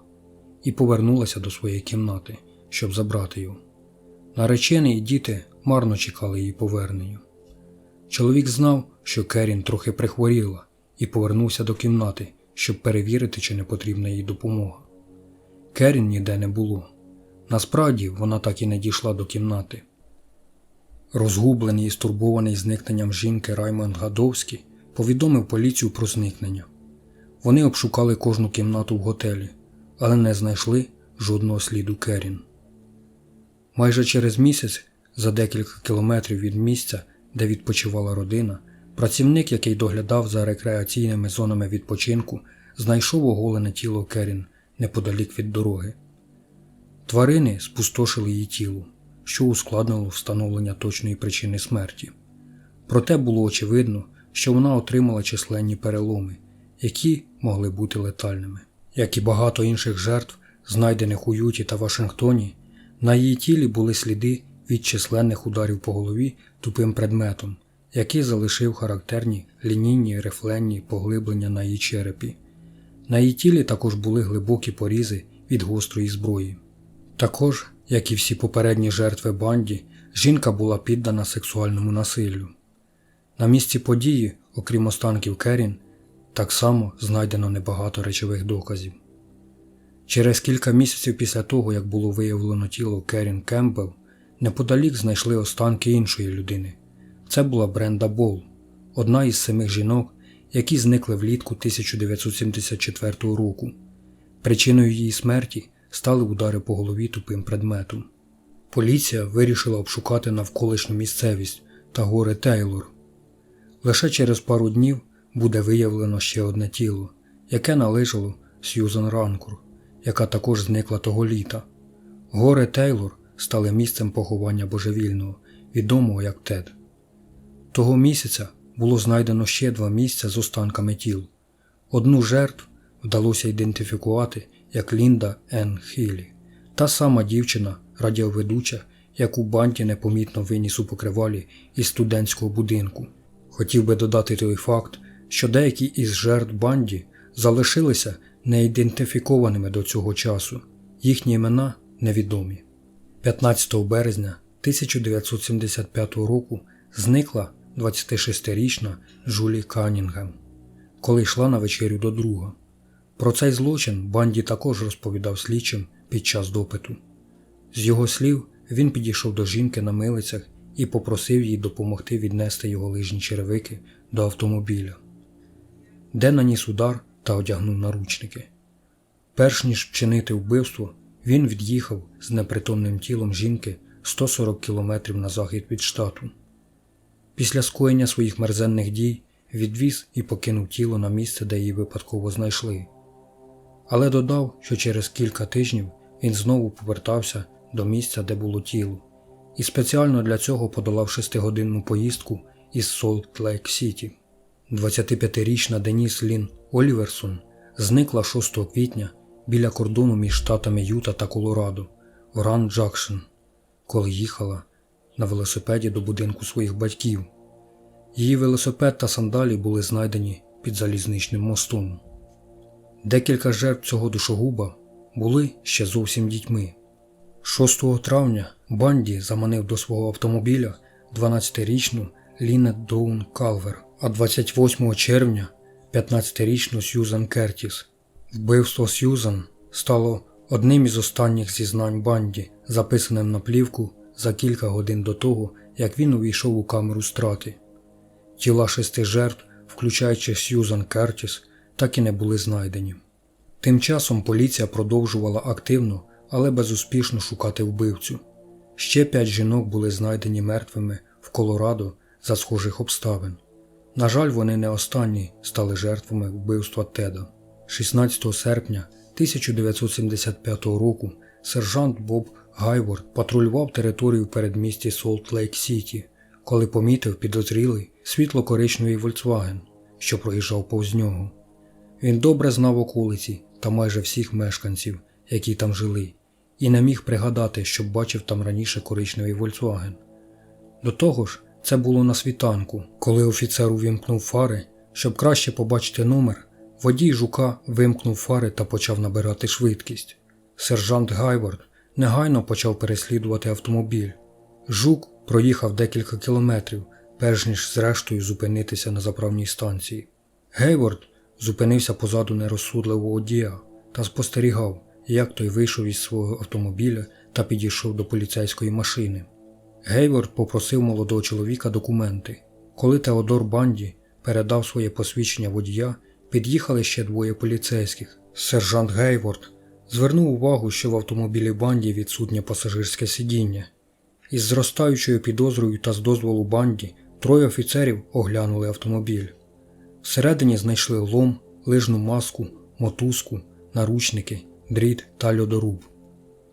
і повернулася до своєї кімнати, щоб забрати його. Наречений і діти марно чекали її повернення. Чоловік знав, що Керін трохи прихворіла, і повернувся до кімнати, щоб перевірити, чи не потрібна їй допомога. Керін ніде не було. Насправді, вона так і не дійшла до кімнати. Розгублений і стурбований зникненням жінки Раймонд Гадовський повідомив поліцію про зникнення. Вони обшукали кожну кімнату в готелі, але не знайшли жодного сліду Керін. Майже через місяць, за декілька кілометрів від місця, де відпочивала родина, працівник, який доглядав за рекреаційними зонами відпочинку, знайшов оголене тіло Керін неподалік від дороги. Тварини спустошили її тіло, що ускладнило встановлення точної причини смерті. Проте було очевидно, що вона отримала численні переломи, які могли бути летальними. Як і багато інших жертв, знайдених у Юті та Вашингтоні, на її тілі були сліди від численних ударів по голові тупим предметом, який залишив характерні лінійні рифленні поглиблення на її черепі. На її тілі також були глибокі порізи від гострої зброї. Також, як і всі попередні жертви Банді, жінка була піддана сексуальному насиллю. На місці події, окрім останків Керін, так само знайдено небагато речових доказів. Через кілька місяців після того, як було виявлено тіло Керін Кембл, неподалік знайшли останки іншої людини. Це була Бренда Болл, одна із 7 жінок, які зникли влітку 1974 року. Причиною її смерті стали удари по голові тупим предметом. Поліція вирішила обшукати навколишню місцевість та гори Тейлор. Лише через пару днів буде виявлено ще одне тіло, яке належало Сьюзан Ранкур, яка також зникла того літа. Гори Тейлор стали місцем поховання божевільного, відомого як Тед. Того місяця було знайдено ще 2 місця з останками тіл. Одну жертв вдалося ідентифікувати як Лінда Енн Хілі, та сама дівчина, радіоведуча, яку Банді непомітно виніс у покривалі із студентського будинку. Хотів би додати той факт, що деякі із жертв Банді залишилися неідентифікованими до цього часу. Їхні імена невідомі. 15 березня 1975 року зникла 26-річна Джулі Каннінгем, коли йшла на вечерю до друга. Про цей злочин Банді також розповідав слідчим під час допиту. З його слів, він підійшов до жінки на милицях і попросив її допомогти віднести його лижні черевики до автомобіля, де наніс удар та одягнув наручники. Перш ніж вчинити вбивство, він від'їхав з непритомним тілом жінки 140 кілометрів на захід від штату. Після скоєння своїх мерзенних дій відвіз і покинув тіло на місце, де її випадково знайшли. Але додав, що через кілька тижнів він знову повертався до місця, де було тіло, і спеціально для цього подолав 6-годинну поїздку із Солт-Лейк-Сіті. 25-річна Деніс Лін Оліверсон зникла 6 квітня біля кордону між штатами Юта та Колорадо в Гранд-Джакшн, коли їхала на велосипеді до будинку своїх батьків. Її велосипед та сандалі були знайдені під залізничним мостом. Декілька жертв цього душогуба були ще зовсім дітьми. 6 травня Банді заманив до свого автомобіля 12-річну Лінет Доун Калвер, а 28 червня 15-річну Сьюзан Кертіс. Вбивство Сьюзан стало одним із останніх зізнань Банді, записаним на плівку за кілька годин до того, як він увійшов у камеру страти. Тіла 6 жертв, включаючи Сьюзан Кертіс, так і не були знайдені. Тим часом поліція продовжувала активно, але безуспішно шукати вбивцю. Ще 5 жінок були знайдені мертвими в Колорадо за схожих обставин. На жаль, вони не останні стали жертвами вбивства Теда. 16 серпня 1975 року сержант Боб Гайворд патрулював територію в передмісті Солт-Лейк-Сіті, коли помітив підозрілий світло-коричневий Volkswagen, що проїжджав повз нього. Він добре знав околиці та майже всіх мешканців, які там жили, і не міг пригадати, щоб бачив там раніше коричневий Volkswagen. До того ж, це було на світанку. Коли офіцер увімкнув фари, щоб краще побачити номер, водій Жука вимкнув фари та почав набирати швидкість. Сержант Гайворд негайно почав переслідувати автомобіль. Жук проїхав декілька кілометрів, перш ніж зрештою зупинитися на заправній станції. Гейворд зупинився позаду нерозсудливого водія та спостерігав, як той вийшов із свого автомобіля та підійшов до поліцейської машини. Гейворд попросив молодого чоловіка документи. Коли Теодор Банді передав своє посвідчення водія, під'їхали ще 2 поліцейських. Сержант Гейворд звернув увагу, що в автомобілі Банді відсутнє пасажирське сидіння. Із зростаючою підозрою та з дозволу Банді 3 офіцерів оглянули автомобіль. Всередині знайшли лом, лижну маску, мотузку, наручники, дріт та льодоруб.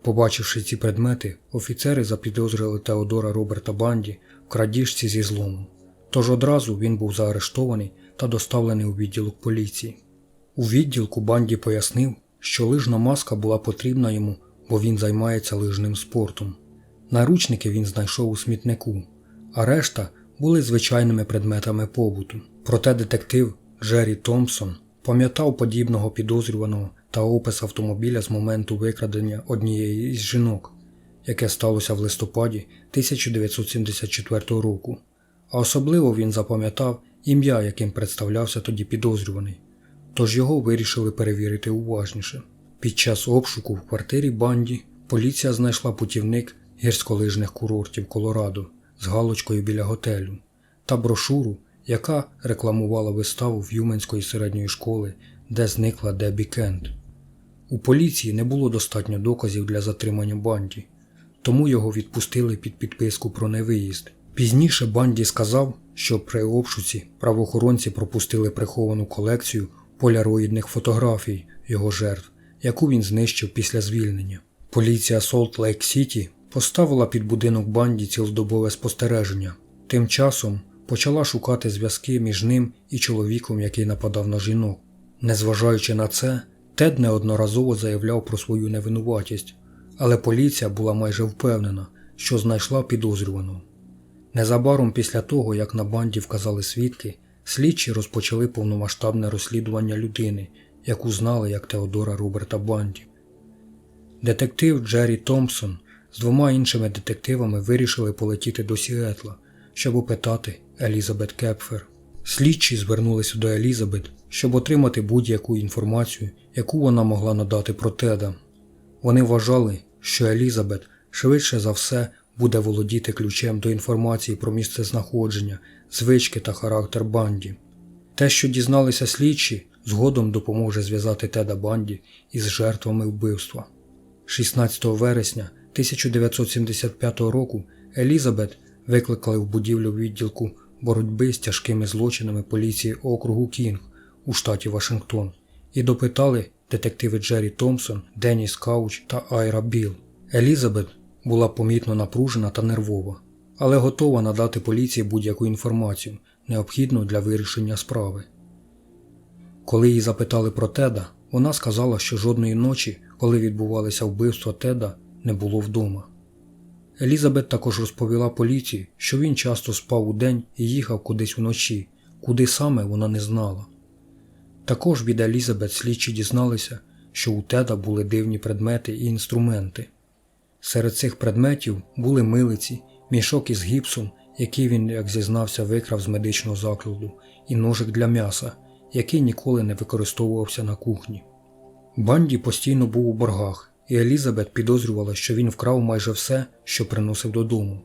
Побачивши ці предмети, офіцери запідозрили Теодора Роберта Банді в крадіжці зі зломом. Тож одразу він був заарештований та доставлений у відділок поліції. У відділку Банді пояснив, що лижна маска була потрібна йому, бо він займається лижним спортом. Наручники він знайшов у смітнику, а решта були звичайними предметами побуту. Проте детектив Джері Томпсон пам'ятав подібного підозрюваного та опис автомобіля з моменту викрадення однієї із жінок, яке сталося в листопаді 1974 року. А особливо він запам'ятав ім'я, яким представлявся тоді підозрюваний, тож його вирішили перевірити уважніше. Під час обшуку в квартирі Банді поліція знайшла путівник гірськолижних курортів Колорадо з галочкою біля готелю та брошуру, яка рекламувала виставу В'юменської середньої школи, де зникла Дебі Кент. У поліції не було достатньо доказів для затримання Банді, тому його відпустили під підписку про невиїзд. Пізніше Банді сказав, що при обшуці правоохоронці пропустили приховану колекцію поляроїдних фотографій його жертв, яку він знищив після звільнення. Поліція Солт-Лейк-Сіті поставила під будинок Банді цілодобове спостереження. Тим часом почала шукати зв'язки між ним і чоловіком, який нападав на жінок. Незважаючи на це, Тед неодноразово заявляв про свою невинуватість, але поліція була майже впевнена, що знайшла підозрюваного. Незабаром після того, як на Банді вказали свідки, слідчі розпочали повномасштабне розслідування людини, яку знали як Теодора Роберта Банді. Детектив Джері Томпсон з 2 іншими детективами вирішили полетіти до Сіетла, щоб опитати Елізабет Кепфер. Слідчі звернулися до Елізабет, щоб отримати будь-яку інформацію, яку вона могла надати про Теда. Вони вважали, що Елізабет швидше за все буде володіти ключем до інформації про місцезнаходження, звички та характер Банді. Те, що дізналися слідчі, згодом допоможе зв'язати Теда Банді із жертвами вбивства. 16 вересня 1975 року Елізабет викликали в будівлю відділку боротьби з тяжкими злочинами поліції округу Кінг у штаті Вашингтон і допитали детективи Джері Томпсон, Деніс Кауч та Айра Білл. Елізабет була помітно напружена та нервова, але готова надати поліції будь-яку інформацію, необхідну для вирішення справи. Коли її запитали про Теда, вона сказала, що жодної ночі, коли відбувалися вбивства Теда, не було вдома. Елізабет також розповіла поліції, що він часто спав удень і їхав кудись уночі, куди саме вона не знала. Також від Елізабет слідчі дізналися, що у Теда були дивні предмети і інструменти. Серед цих предметів були милиці, мішок із гіпсом, який він, як зізнався, викрав з медичного закладу, і ножик для м'яса, який ніколи не використовувався на кухні. Банді постійно був у боргах, і Елізабет підозрювала, що він вкрав майже все, що приносив додому.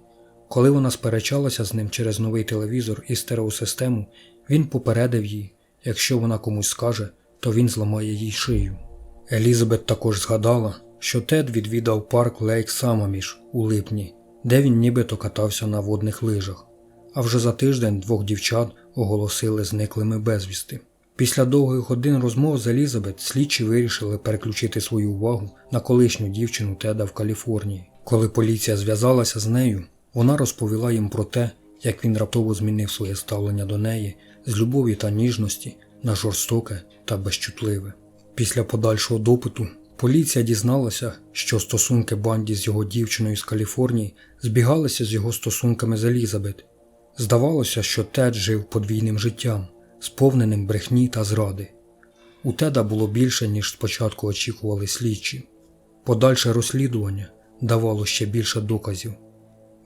Коли вона сперечалася з ним через новий телевізор і стереосистему, він попередив її, якщо вона комусь скаже, то він зламає їй шию. Елізабет також згадала, що Тед відвідав парк Лейк Самаміш у липні, де він нібито катався на водних лижах. А вже за тиждень двох дівчат оголосили зниклими безвісти. Після довгих годин розмов з Елізабет слідчі вирішили переключити свою увагу на колишню дівчину Теда в Каліфорнії. Коли поліція зв'язалася з нею, вона розповіла їм про те, як він раптово змінив своє ставлення до неї з любові та ніжності на жорстоке та безчутливе. Після подальшого допиту поліція дізналася, що стосунки Банді з його дівчиною з Каліфорнії збігалися з його стосунками з Елізабет. Здавалося, що Тед жив подвійним життям, сповненим брехні та зради. У Теда було більше, ніж спочатку очікували слідчі. Подальше розслідування давало ще більше доказів.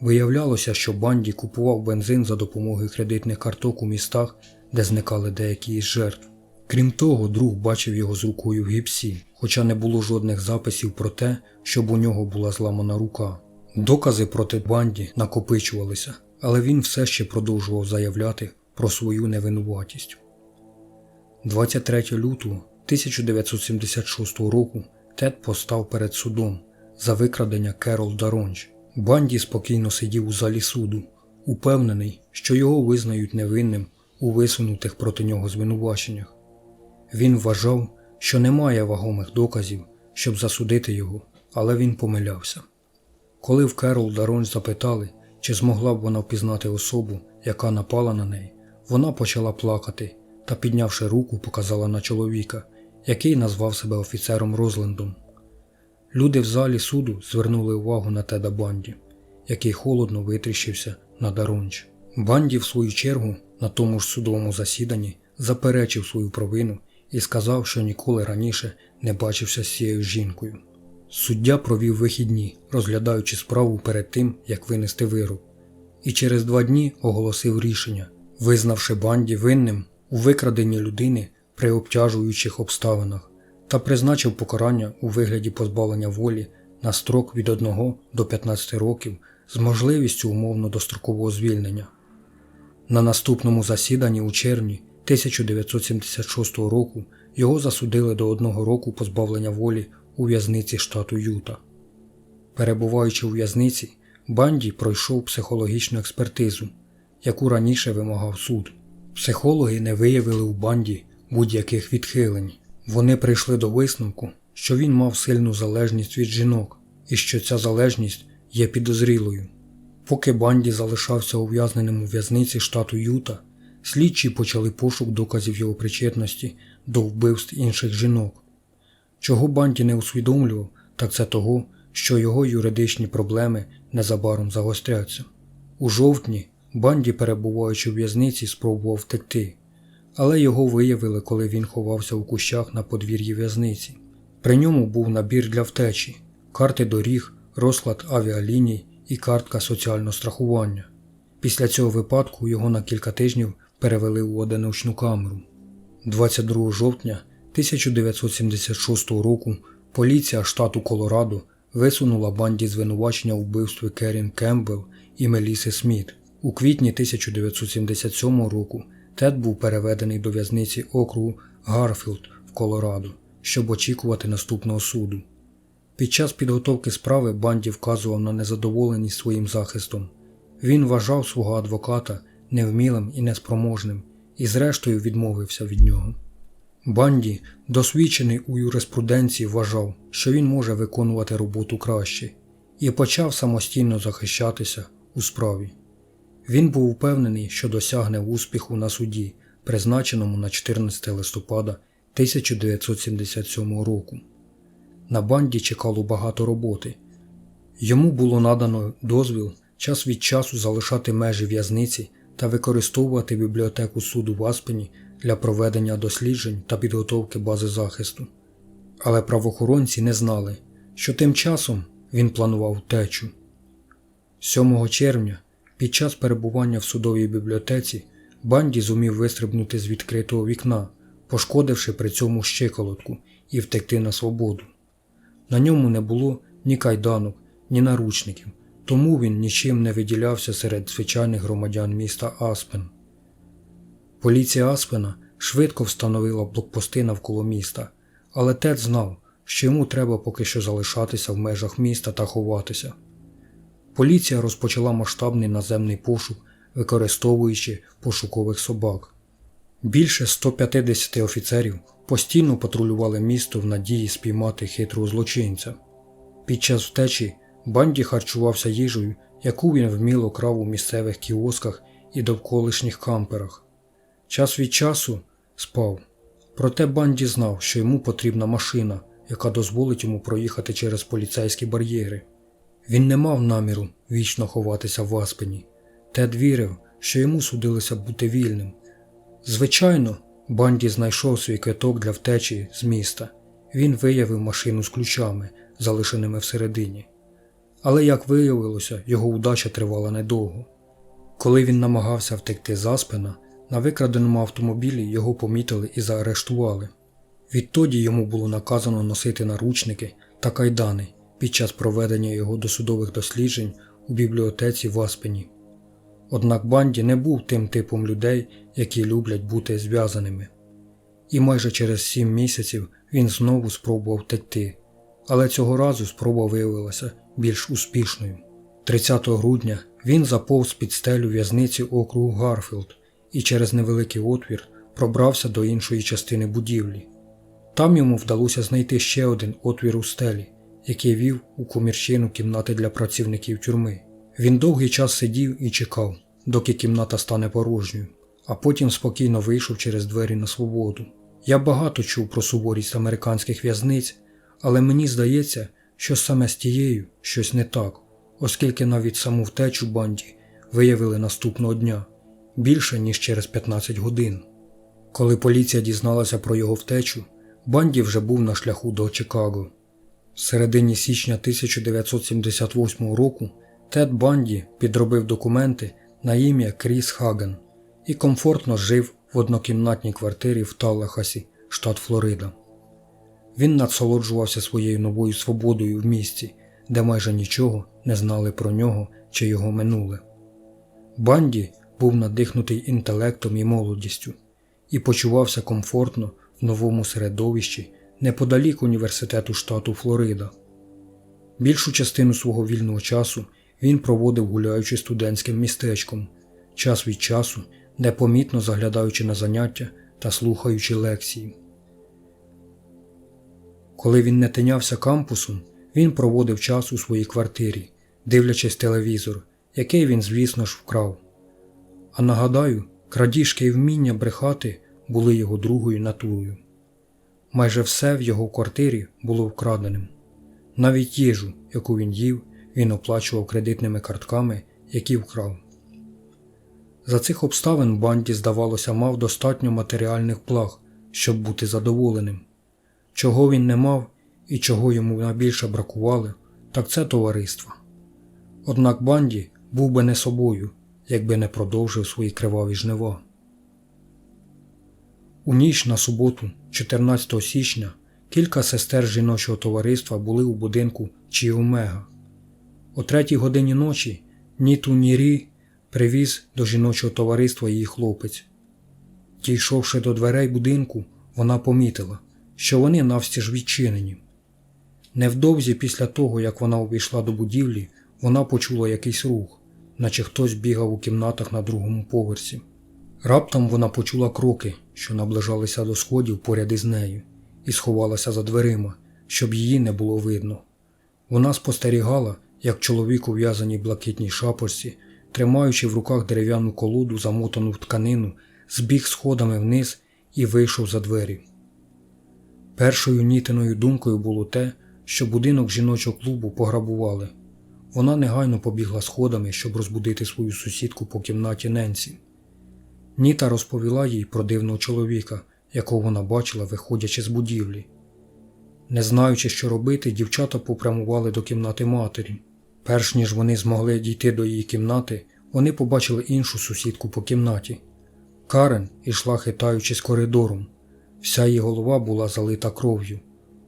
Виявлялося, що Банді купував бензин за допомогою кредитних карток у містах, де зникали деякі із жертв. Крім того, друг бачив його з рукою в гіпсі, хоча не було жодних записів про те, щоб у нього була зламана рука. Докази проти Банді накопичувалися, але він все ще продовжував заявляти про свою невинуватість. 23 лютого 1976 року Тед постав перед судом за викрадення Керол Даронч. Банді спокійно сидів у залі суду, упевнений, що його визнають невинним у висунутих проти нього звинуваченнях. Він вважав, що немає вагомих доказів, щоб засудити його, але він помилявся. Коли в Керол Даронч запитали, чи змогла б вона впізнати особу, яка напала на неї, вона почала плакати та, піднявши руку, показала на чоловіка, який назвав себе офіцером Розлендом. Люди в залі суду звернули увагу на Теда Банді, який холодно витріщився на Даронч. Банді, в свою чергу, на тому ж судовому засіданні заперечив свою провину і сказав, що ніколи раніше не бачився з цією жінкою. Суддя провів вихідні, розглядаючи справу перед тим, як винести вирок, і через 2 дні оголосив рішення, визнавши Банді винним у викраденні людини при обтяжуючих обставинах та призначив покарання у вигляді позбавлення волі на строк від 1 до 15 років з можливістю умовно дострокового звільнення. На наступному засіданні у червні 1976 року його засудили до 1 року позбавлення волі у в'язниці штату Юта. Перебуваючи у в'язниці, Банді пройшов психологічну експертизу, яку раніше вимагав суд. Психологи не виявили у Банді будь-яких відхилень. Вони прийшли до висновку, що він мав сильну залежність від жінок і що ця залежність є підозрілою. Поки Банді залишався ув'язненим у в'язниці штату Юта, слідчі почали пошук доказів його причетності до вбивств інших жінок. Чого Банді не усвідомлював, так це того, що його юридичні проблеми незабаром загостряться. У жовтні Банді, перебуваючи в в'язниці, спробував втекти, але його виявили, коли він ховався у кущах на подвір'ї в'язниці. При ньому був набір для втечі, карти доріг, розклад авіаліній і картка соціального страхування. Після цього випадку його на кілька тижнів перевели у одиночну камеру. 22 жовтня 1976 року поліція штату Колорадо висунула банді звинувачення у вбивстві Керрін Кемпбелл і Меліси Сміт. У квітні 1977 року Тед був переведений до в'язниці округу Гарфілд в Колорадо, щоб очікувати наступного суду. Під час підготовки справи Банді вказував на незадоволеність своїм захистом. Він вважав свого адвоката невмілим і неспроможним і зрештою відмовився від нього. Банді, досвідчений у юриспруденції, вважав, що він може виконувати роботу краще, і почав самостійно захищатися у справі. Він був упевнений, що досягне успіху на суді, призначеному на 14 листопада 1977 року. На Банді чекало багато роботи. Йому було надано дозвіл час від часу залишати межі в'язниці та використовувати бібліотеку суду в Аспені для проведення досліджень та підготовки бази захисту. Але правоохоронці не знали, що тим часом він планував втечу. 7 червня, під час перебування в судовій бібліотеці, Банді зумів вистрибнути з відкритого вікна, пошкодивши при цьому щиколотку, і втекти на свободу. На ньому не було ні кайданок, ні наручників, тому він нічим не виділявся серед звичайних громадян міста Аспен. Поліція Аспена швидко встановила блокпости навколо міста, але Тед знав, що йому треба поки що залишатися в межах міста та ховатися. Поліція розпочала масштабний наземний пошук, використовуючи пошукових собак. Більше 150 офіцерів постійно патрулювали місто в надії спіймати хитрого злочинця. Під час втечі Банді харчувався їжею, яку він вміло крав у місцевих кіосках і довколишніх камперах. Час від часу спав. Проте Банді знав, що йому потрібна машина, яка дозволить йому проїхати через поліцейські бар'єри. Він не мав наміру вічно ховатися в Аспені. Тед вірив, що йому судилося бути вільним. Звичайно, Банді знайшов свій квиток для втечі з міста. Він виявив машину з ключами, залишеними всередині. Але, як виявилося, його удача тривала недовго. Коли він намагався втекти з Аспена, на викраденому автомобілі його помітили і заарештували. Відтоді йому було наказано носити наручники та кайдани під час проведення його досудових досліджень у бібліотеці в Аспені. Однак Банді не був тим типом людей, які люблять бути зв'язаними. І майже через 7 місяців він знову спробував втекти, але цього разу спроба виявилася більш успішною. 30 грудня він заповз під стелю в'язниці округу Гарфілд і через невеликий отвір пробрався до іншої частини будівлі. Там йому вдалося знайти ще один отвір у стелі, який вів у комірчину кімнати для працівників тюрми. Він довгий час сидів і чекав, доки кімната стане порожньою, а потім спокійно вийшов через двері на свободу. Я багато чув про суворість американських в'язниць, але мені здається, що саме з тією щось не так, оскільки навіть саму втечу Банді виявили наступного дня, більше ніж через 15 годин. Коли поліція дізналася про його втечу, Банді вже був на шляху до Чикаго. В середині січня 1978 року Тед Банді підробив документи на ім'я Кріс Хаген і комфортно жив в однокімнатній квартирі в Таллахасі, штат Флорида. Він насолоджувався своєю новою свободою в місті, де майже нічого не знали про нього чи його минуле. Банді був надихнутий інтелектом і молодістю і почувався комфортно в новому середовищі неподалік університету штату Флорида. Більшу частину свого вільного часу він проводив гуляючи студентським містечком, час від часу непомітно заглядаючи на заняття та слухаючи лекції. Коли він не тинявся кампусом, він проводив час у своїй квартирі, дивлячись телевізор, який він, звісно ж, вкрав. А нагадаю, крадіжки і вміння брехати були його другою натурою. Майже все в його квартирі було вкраденим. Навіть їжу, яку він їв, він оплачував кредитними картками, які вкрав. За цих обставин Банді, здавалося, мав достатньо матеріальних благ, щоб бути задоволеним. Чого він не мав і чого йому найбільше бракувало, так це товариства. Однак Банді був би не собою, якби не продовжив свої криваві жнива. У ніч на суботу, 14 січня, кілька сестер жіночого товариства були у будинку Чіомега. О 3 годині ночі Ніту Нірі привіз до жіночого товариства її хлопець. Дійшовши до дверей будинку, вона помітила, що вони навстіж відчинені. Невдовзі після того, як вона увійшла до будівлі, вона почула якийсь рух, наче хтось бігав у кімнатах на другому поверсі. Раптом вона почула кроки, що наближалися до сходів поряд із нею, і сховалася за дверима, щоб її не було видно. Вона спостерігала, як чоловік у в'язаній блакитній шапочці, тримаючи в руках дерев'яну колоду, замотану в тканину, збіг сходами вниз і вийшов за двері. Першою Нітиною думкою було те, що будинок жіночого клубу пограбували. Вона негайно побігла сходами, щоб розбудити свою сусідку по кімнаті Ненсі. Ніта розповіла їй про дивного чоловіка, якого вона бачила, виходячи з будівлі. Не знаючи, що робити, дівчата попрямували до кімнати матері. Перш ніж вони змогли дійти до її кімнати, вони побачили іншу сусідку по кімнаті. Карен ішла, хитаючись коридором. Вся її голова була залита кров'ю.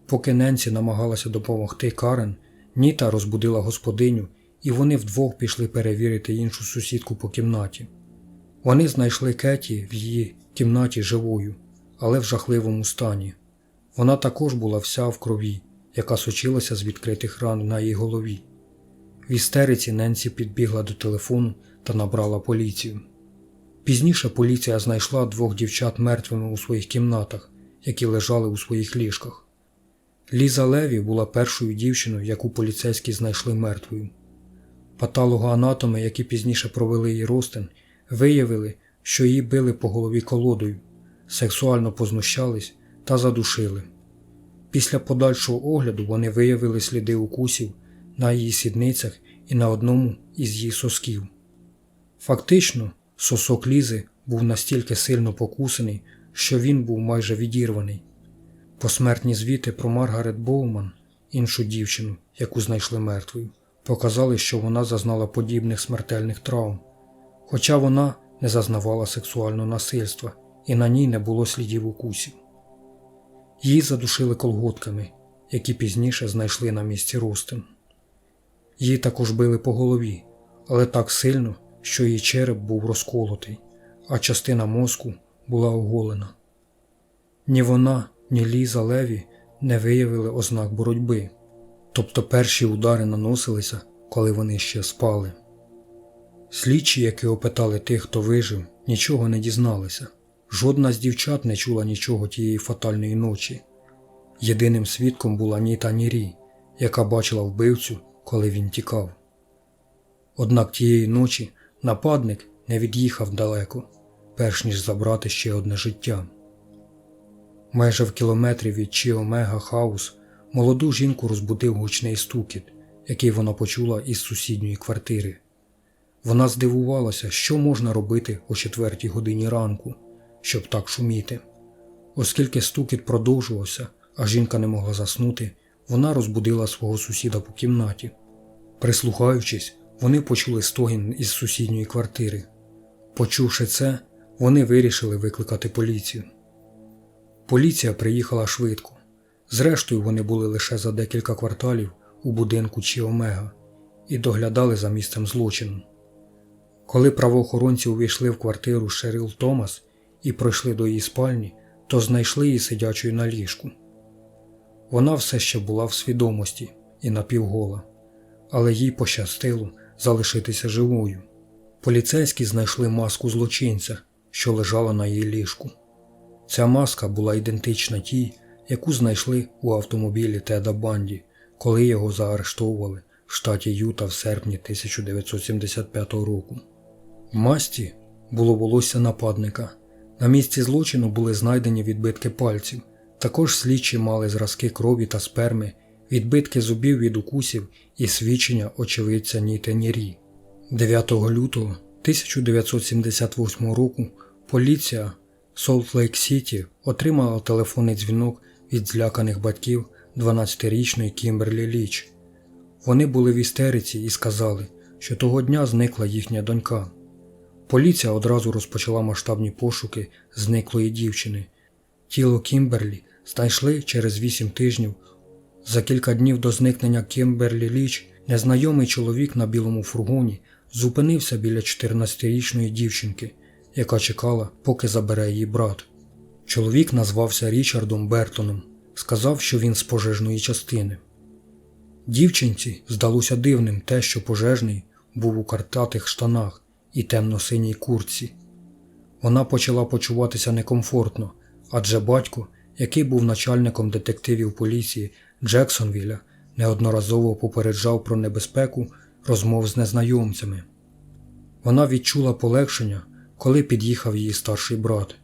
Поки Ненсі намагалася допомогти Карен, Ніта розбудила господиню, і вони вдвох пішли перевірити іншу сусідку по кімнаті. Вони знайшли Кеті в її кімнаті живою, але в жахливому стані. Вона також була вся в крові, яка сочилася з відкритих ран на її голові. В істериці Ненсі підбігла до телефону та набрала поліцію. Пізніше поліція знайшла 2 дівчат мертвими у своїх кімнатах, які лежали у своїх ліжках. Ліза Леві була першою дівчиною, яку поліцейські знайшли мертвою. Патологоанатоми, які пізніше провели її розтин, виявили, що її били по голові колодою, сексуально познущались та задушили. Після подальшого огляду вони виявили сліди укусів на її сідницях і на одному із її сосків. Фактично, сосок Лізи був настільки сильно покусаний, що він був майже відірваний. Посмертні звіти про Маргарет Боуман, іншу дівчину, яку знайшли мертвою, показали, що вона зазнала подібних смертельних травм, хоча вона не зазнавала сексуального насильства і на ній не було слідів укусів. Її задушили колготками, які пізніше знайшли на місці розтин. Її також били по голові, але так сильно, що її череп був розколотий, а частина мозку була оголена. Ні вона, ні Ліза Леві не виявили ознак боротьби, тобто перші удари наносилися, коли вони ще спали. Слідчі, які опитали тих, хто вижив, нічого не дізналися. Жодна з дівчат не чула нічого тієї фатальної ночі. Єдиним свідком була Ніта Нірі, яка бачила вбивцю, коли він тікав. Однак тієї ночі нападник не від'їхав далеко, перш ніж забрати ще одне життя. Майже в кілометрі від Чіомега Хаус молоду жінку розбудив гучний стукіт, який вона почула із сусідньої квартири. Вона здивувалася, що можна робити о 4 годині ранку, щоб так шуміти. Оскільки стукіт продовжувався, а жінка не могла заснути, вона розбудила свого сусіда по кімнаті. Прислухаючись, вони почули стогін із сусідньої квартири. Почувши це, вони вирішили викликати поліцію. Поліція приїхала швидко. Зрештою, вони були лише за декілька кварталів у будинку Чіомега і доглядали за місцем злочину. Коли правоохоронці увійшли в квартиру Шеріл Томас і пройшли до її спальні, то знайшли її сидячою на ліжку. Вона все ще була в свідомості і напівгола, але їй пощастило залишитися живою. Поліцейські знайшли маску злочинця, що лежала на її ліжку. Ця маска була ідентична тій, яку знайшли у автомобілі Теда Банді, коли його заарештовували в штаті Юта в серпні 1975 року. В масці було волосся нападника. На місці злочину були знайдені відбитки пальців. Також слідчі мали зразки крові та сперми, відбитки зубів від укусів і свідчення очевидця Ніти Нірі. 9 лютого 1978 року поліція Солт-Лейк-Сіті отримала телефонний дзвінок від зляканих батьків 12-річної Кімберлі Ліч. Вони були в істериці і сказали, що того дня зникла їхня донька. Поліція одразу розпочала масштабні пошуки зниклої дівчини, Тіло Кімберлі знайшли через 8 тижнів. За кілька днів до зникнення Кімберлі Ліч незнайомий чоловік на білому фургоні зупинився біля 14-річної дівчинки, яка чекала, поки забере її брат. Чоловік назвався Річардом Бертоном, сказав, що він з пожежної частини. Дівчинці здалося дивним те, що пожежний був у картатих штанах і темно-синій куртці. Вона почала почуватися некомфортно, адже батько, який був начальником детективів поліції Джексонвілля, неодноразово попереджав про небезпеку розмов з незнайомцями. Вона відчула полегшення, коли під'їхав її старший брат,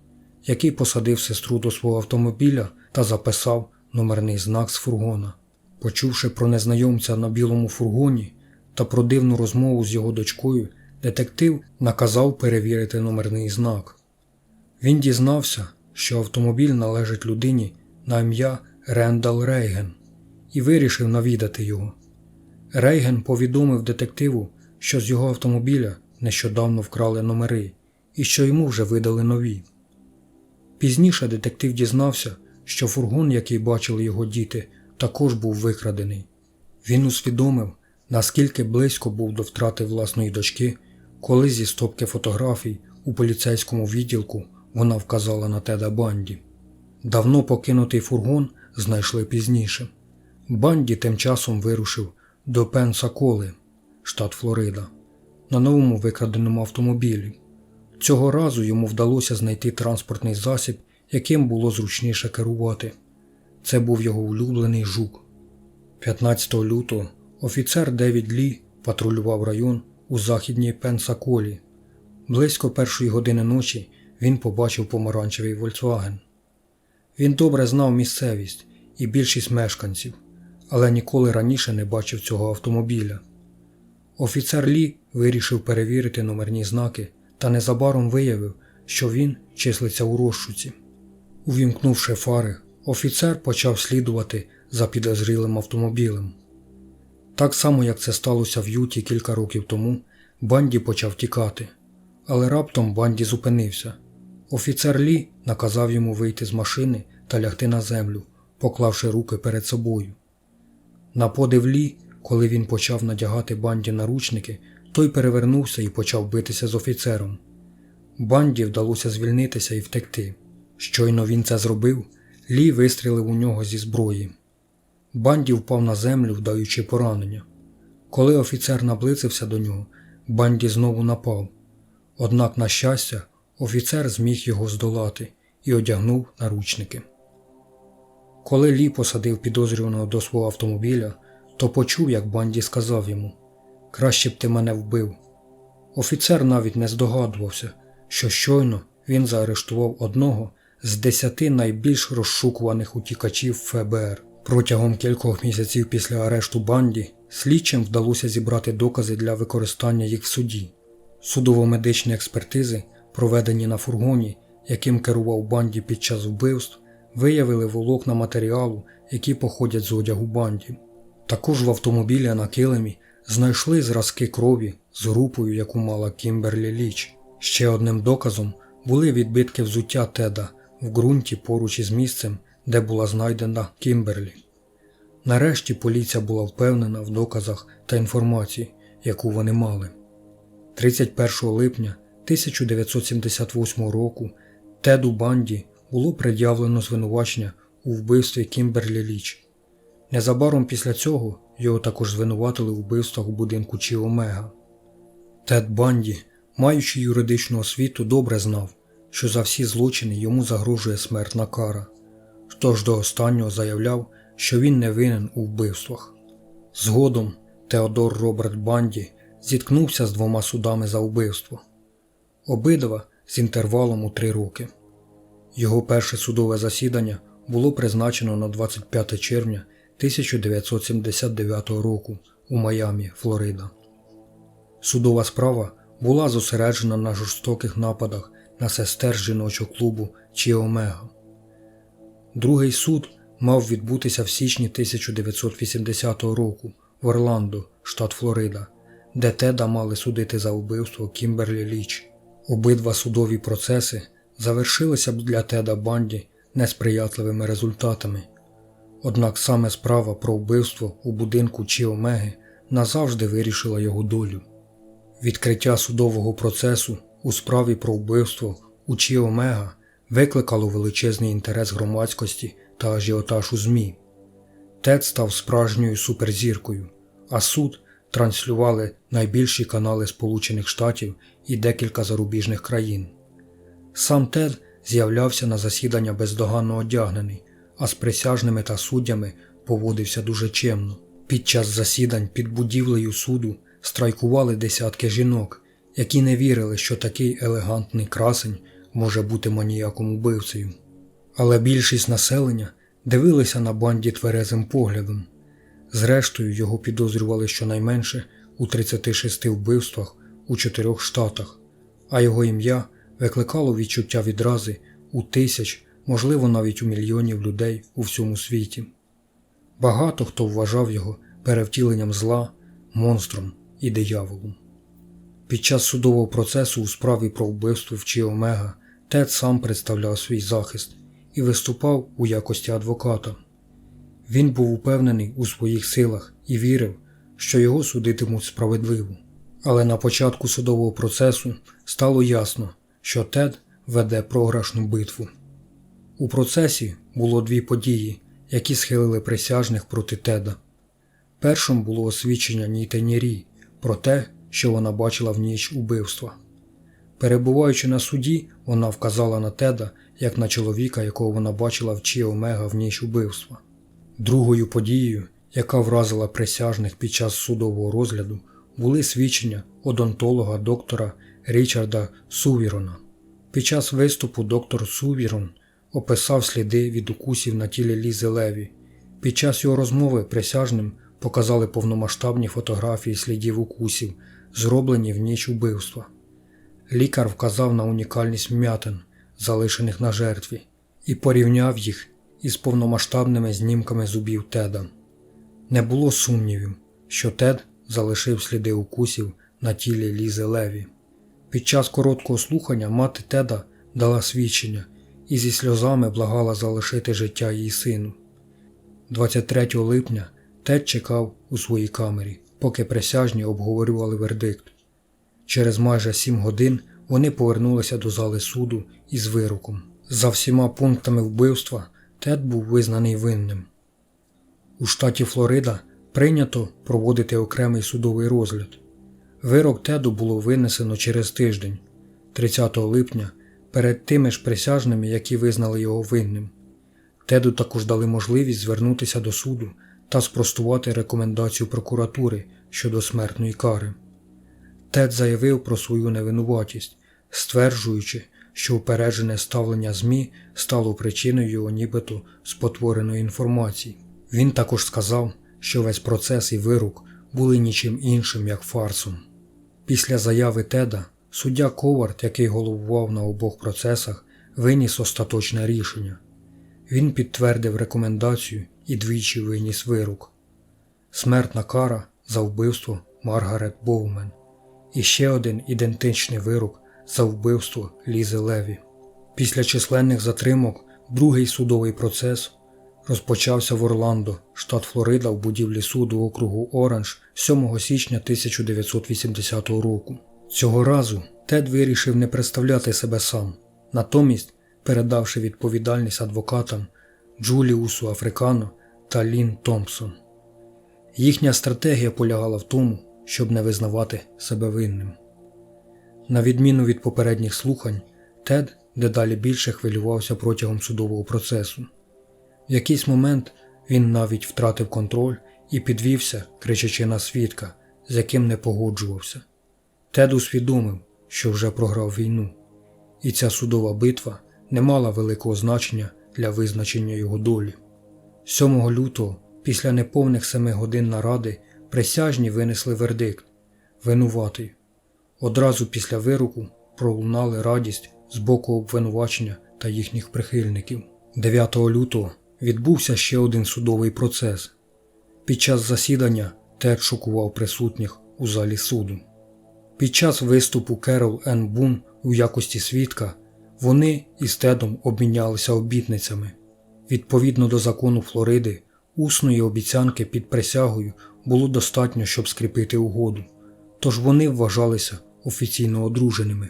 який посадив сестру до свого автомобіля та записав номерний знак з фургона. Почувши про незнайомця на білому фургоні та про дивну розмову з його дочкою, детектив наказав перевірити номерний знак. Він дізнався, що автомобіль належить людині на ім'я Рендал Рейген, і вирішив навідати його. Рейген повідомив детективу, що з його автомобіля нещодавно вкрали номери і що йому вже видали нові. Пізніше детектив дізнався, що фургон, який бачили його діти, також був викрадений. Він усвідомив, наскільки близько був до втрати власної дочки, коли зі стопки фотографій у поліцейському відділку вона вказала на Теда Банді. Давно покинутий фургон знайшли пізніше. Банді тим часом вирушив до Пенсаколи, штат Флорида, на новому викраденому автомобілі. Цього разу йому вдалося знайти транспортний засіб, яким було зручніше керувати. Це був його улюблений жук. 15 лютого офіцер Девід Лі патрулював район у західній Пенсаколі. Близько 1-ї години ночі він побачив помаранчевий Volkswagen. Він добре знав місцевість і більшість мешканців, але ніколи раніше не бачив цього автомобіля. Офіцер Лі вирішив перевірити номерні знаки та незабаром виявив, що він числиться у розшуці. Увімкнувши фари, офіцер почав слідувати за підозрілим автомобілем. Так само, як це сталося в Юті кілька років тому, Банді почав тікати. Але раптом Банді зупинився. Офіцер Лі наказав йому вийти з машини та лягти на землю, поклавши руки перед собою. На подив Лі, коли він почав надягати Банді наручники, той перевернувся і почав битися з офіцером. Банді вдалося звільнитися і втекти. Щойно він це зробив, Лі вистрілив у нього зі зброї. Банді впав на землю, вдаючи поранення. Коли офіцер наблизився до нього, Банді знову напав. Однак, на щастя, офіцер зміг його здолати і одягнув наручники. Коли Лі посадив підозрюваного до свого автомобіля, то почув, як Банді сказав йому: «Краще б ти мене вбив». Офіцер навіть не здогадувався, що щойно він заарештував одного з 10 найбільш розшукуваних утікачів ФБР. Протягом кількох місяців після арешту Банді слідчим вдалося зібрати докази для використання їх в суді. Судово-медичні експертизи, проведені на фургоні, яким керував Банді під час вбивств, виявили волокна матеріалу, які походять з одягу Банді. Також в автомобілі на килимі знайшли зразки крові з групою, яку мала Кімберлі Ліч. Ще одним доказом були відбитки взуття Теда в ґрунті поруч із місцем, де була знайдена Кімберлі. Нарешті поліція була впевнена в доказах та інформації, яку вони мали. 31 липня 1978 року Теду Банді було пред'явлено звинувачення у вбивстві Кімберлі Ліч. Незабаром після цього його також звинуватили у вбивствах у будинку Чі Омега. Тед Банді, маючи юридичну освіту, добре знав, що за всі злочини йому загрожує смертна кара. Тож до останнього заявляв, що він не винен у вбивствах. Згодом Теодор Роберт Банді зіткнувся з 2 судами за вбивство. Обидва з інтервалом у 3 роки. Його перше судове засідання було призначено на 25 червня 1979 року у Майамі, Флорида. Судова справа була зосереджена на жорстоких нападах на сестер жіночого клубу Чі Омега. Другий суд мав відбутися в січні 1980 року в Орландо, штат Флорида, де Теда мали судити за вбивство Кімберлі Ліч. Обидва судові процеси завершилися для Теда Банді несприятливими результатами. Однак саме справа про вбивство у будинку Чі Омеги назавжди вирішила його долю. Відкриття судового процесу у справі про вбивство у Чі Омега викликало величезний інтерес громадськості та ажіотаж у ЗМІ. Тед став справжньою суперзіркою, а суд транслювали найбільші канали Сполучених Штатів і декілька зарубіжних країн. Сам Тед з'являвся на засідання бездоганно одягнений, а з присяжними та суддями поводився дуже чемно. Під час засідань під будівлею суду страйкували десятки жінок, які не вірили, що такий елегантний красень може бути маніяком-убивцею. Але більшість населення дивилися на Банді тверезим поглядом. Зрештою, його підозрювали щонайменше у 36 вбивствах у 4 штатах, а його ім'я викликало відчуття відрази у тисяч, можливо навіть у мільйонів людей у всьому світі. Багато хто вважав його перевтіленням зла, монстром і дияволом. Під час судового процесу у справі про вбивство в Чі Омега Тед сам представляв свій захист і виступав у якості адвоката. Він був упевнений у своїх силах і вірив, що його судитимуть справедливо. Але на початку судового процесу стало ясно, що Тед веде програшну битву. У процесі було дві події, які схилили присяжних проти Теда. Першим було освідчення Нітані Рі про те, що вона бачила в ніч убивства. Перебуваючи на суді, вона вказала на Теда як на чоловіка, якого вона бачила в Чі Омега в ніч убивства. Другою подією, яка вразила присяжних під час судового розгляду, були свідчення одонтолога доктора Річарда Сувірона. Під час виступу доктор Сувірон описав сліди від укусів на тілі Лізи Леві. Під час його розмови присяжним показали повномасштабні фотографії слідів укусів, зроблені в ніч убивства. Лікар вказав на унікальність вм'ятин, залишених на жертві, і порівняв їх із повномасштабними знімками зубів Теда. Не було сумнівів, що Тед залишив сліди укусів на тілі Лізи Леві. Під час короткого слухання мати Теда дала свідчення і зі сльозами благала залишити життя її сину. 23 липня Тед чекав у своїй камері, поки присяжні обговорювали вердикт. Через майже 7 годин вони повернулися до зали суду із вироком. За всіма пунктами вбивства Тед був визнаний винним. У штаті Флорида прийнято проводити окремий судовий розгляд. Вирок Теду було винесено через тиждень, 30 липня, перед тими ж присяжними, які визнали його винним. Теду також дали можливість звернутися до суду та спростувати рекомендацію прокуратури щодо смертної кари. Тед заявив про свою невинуватість, стверджуючи, що упереджене ставлення ЗМІ стало причиною його нібито спотвореної інформації. Він також сказав, що весь процес і вирок були нічим іншим, як фарсом. Після заяви Теда суддя Ковард, який головував на обох процесах, виніс остаточне рішення. Він підтвердив рекомендацію і двічі виніс вирок. Смертна кара за вбивство Маргарет Боумен. І ще один ідентичний вирок за вбивство Лізи Леві. Після численних затримок другий судовий процес розпочався в Орландо, штат Флорида, в будівлі суду округу Оранж 7 січня 1980 року. Цього разу Тед вирішив не представляти себе сам, натомість передавши відповідальність адвокатам Джуліусу Африкано та Лін Томпсон. Їхня стратегія полягала в тому, щоб не визнавати себе винним. На відміну від попередніх слухань, Тед дедалі більше хвилювався протягом судового процесу. В якийсь момент він навіть втратив контроль і підвівся, кричачи на свідка, з яким не погоджувався. Тед усвідомив, що вже програв війну, і ця судова битва не мала великого значення для визначення його долі. 7 лютого, після неповних 7 годин наради, присяжні винесли вердикт – винуватий. Одразу після вироку пролунали радість з боку обвинувачення та їхніх прихильників. 9 лютого відбувся ще один судовий процес. Під час засідання Тед шокував присутніх у залі суду. Під час виступу Керол Енн Бун у якості свідка Вони із Тедом обмінялися обітницями. Відповідно до закону Флориди, усної обіцянки під присягою було достатньо, щоб скріпити угоду, тож вони вважалися офіційно одруженими.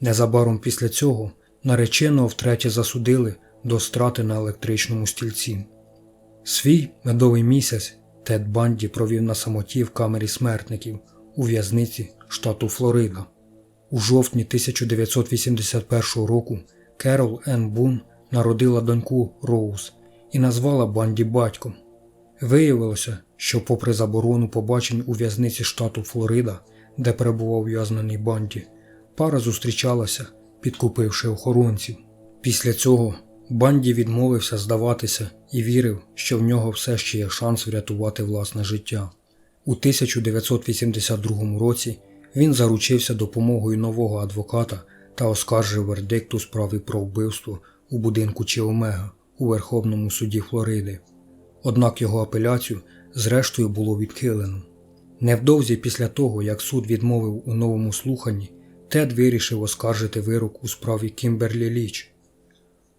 Незабаром після цього нареченого втретє засудили до страти на електричному стільці. Свій медовий місяць Тед Банді провів на самоті в камері смертників у в'язниці штату Флорида. У жовтні 1981 року Керол Енн Бун народила доньку Роуз і назвала Банді батьком. Виявилося, що попри заборону побачень у в'язниці штату Флорида, де перебував ув'язнений Банді, пара зустрічалася, підкупивши охоронців. Після цього Банді відмовився здаватися і вірив, що в нього все ще є шанс врятувати власне життя. У 1982 році він заручився допомогою нового адвоката та оскаржив вердикт у справі про вбивство у будинку Чіомега у Верховному суді Флориди. Однак його апеляцію зрештою було відхилено. Невдовзі після того, як суд відмовив у новому слуханні, Тед вирішив оскаржити вирок у справі Кімберлі Ліч.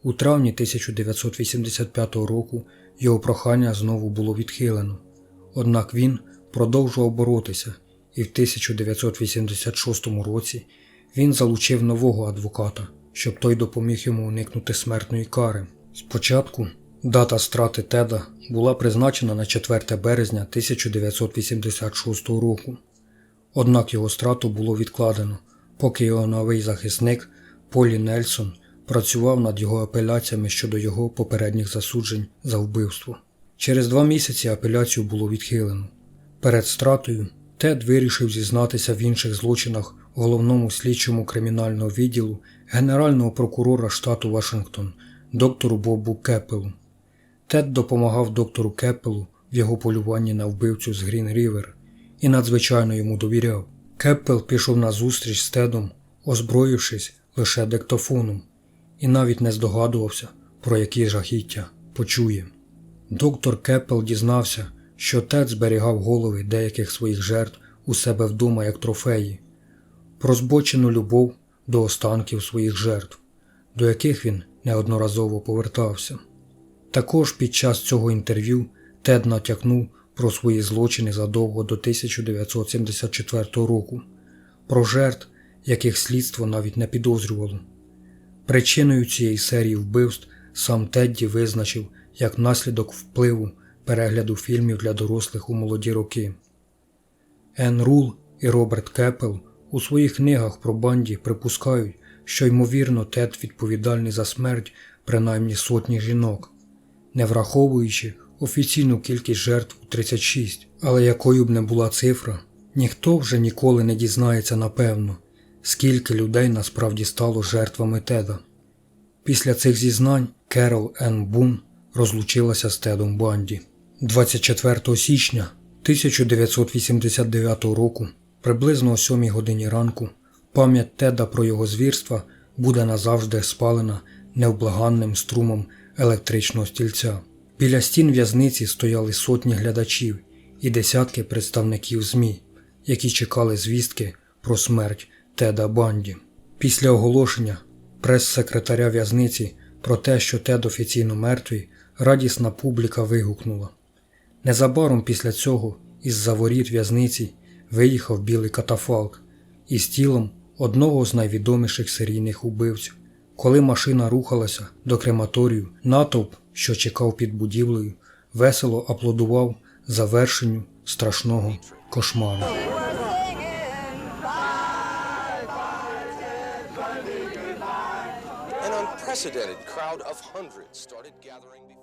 У травні 1985 року його прохання знову було відхилено. Однак він продовжував боротися, і в 1986 році він залучив нового адвоката, щоб той допоміг йому уникнути смертної кари. Спочатку дата страти Теда була призначена на 4 березня 1986 року. Однак його страту було відкладено, поки його новий захисник Полі Нельсон працював над його апеляціями щодо його попередніх засуджень за вбивство. Через 2 місяці апеляцію було відхилено. Перед стратою Тед вирішив зізнатися в інших злочинах головному слідчому кримінального відділу генерального прокурора штату Вашингтон доктору Бобу Кеппелу. Тед допомагав доктору Кеппелу в його полюванні на вбивцю з Грін-Рівер і надзвичайно йому довіряв. Кеппел пішов на зустріч з Тедом, озброївшись лише диктофоном, і навіть не здогадувався, про які жахіття почує. Доктор Кеппел дізнався, що Тед зберігав голови деяких своїх жертв у себе вдома як трофеї, про збочену любов до останків своїх жертв, до яких він неодноразово повертався. Також під час цього інтерв'ю Тед натякнув про свої злочини задовго до 1974 року, про жертв, яких слідство навіть не підозрювало. Причиною цієї серії вбивств сам Тедді визначив як наслідок впливу перегляду фільмів для дорослих у молоді роки. Енн Рул і Роберт Кеппел у своїх книгах про Банді припускають, що ймовірно Тед відповідальний за смерть принаймні сотні жінок, не враховуючи офіційну кількість жертв у 36. Але якою б не була цифра, ніхто вже ніколи не дізнається напевно, скільки людей насправді стало жертвами Теда. Після цих зізнань Керол Енн Бун розлучилася з Тедом Банді. 24 січня 1989 року, приблизно о 7 годині ранку, пам'ять Теда про його звірства буде назавжди спалена невблаганним струмом електричного стільця. Біля стін в'язниці стояли сотні глядачів і десятки представників ЗМІ, які чекали звістки про смерть Теда Банді. Після оголошення прес-секретаря в'язниці про те, що Тед офіційно мертвий, радісна публіка вигукнула. Незабаром після цього із-за воріт в'язниці виїхав білий катафалк із тілом одного з найвідоміших серійних убивців. Коли машина рухалася до крематорію, натовп, що чекав під будівлею, весело аплодував завершенню страшного кошмару. An unprecedented crowd of hundreds started gathering before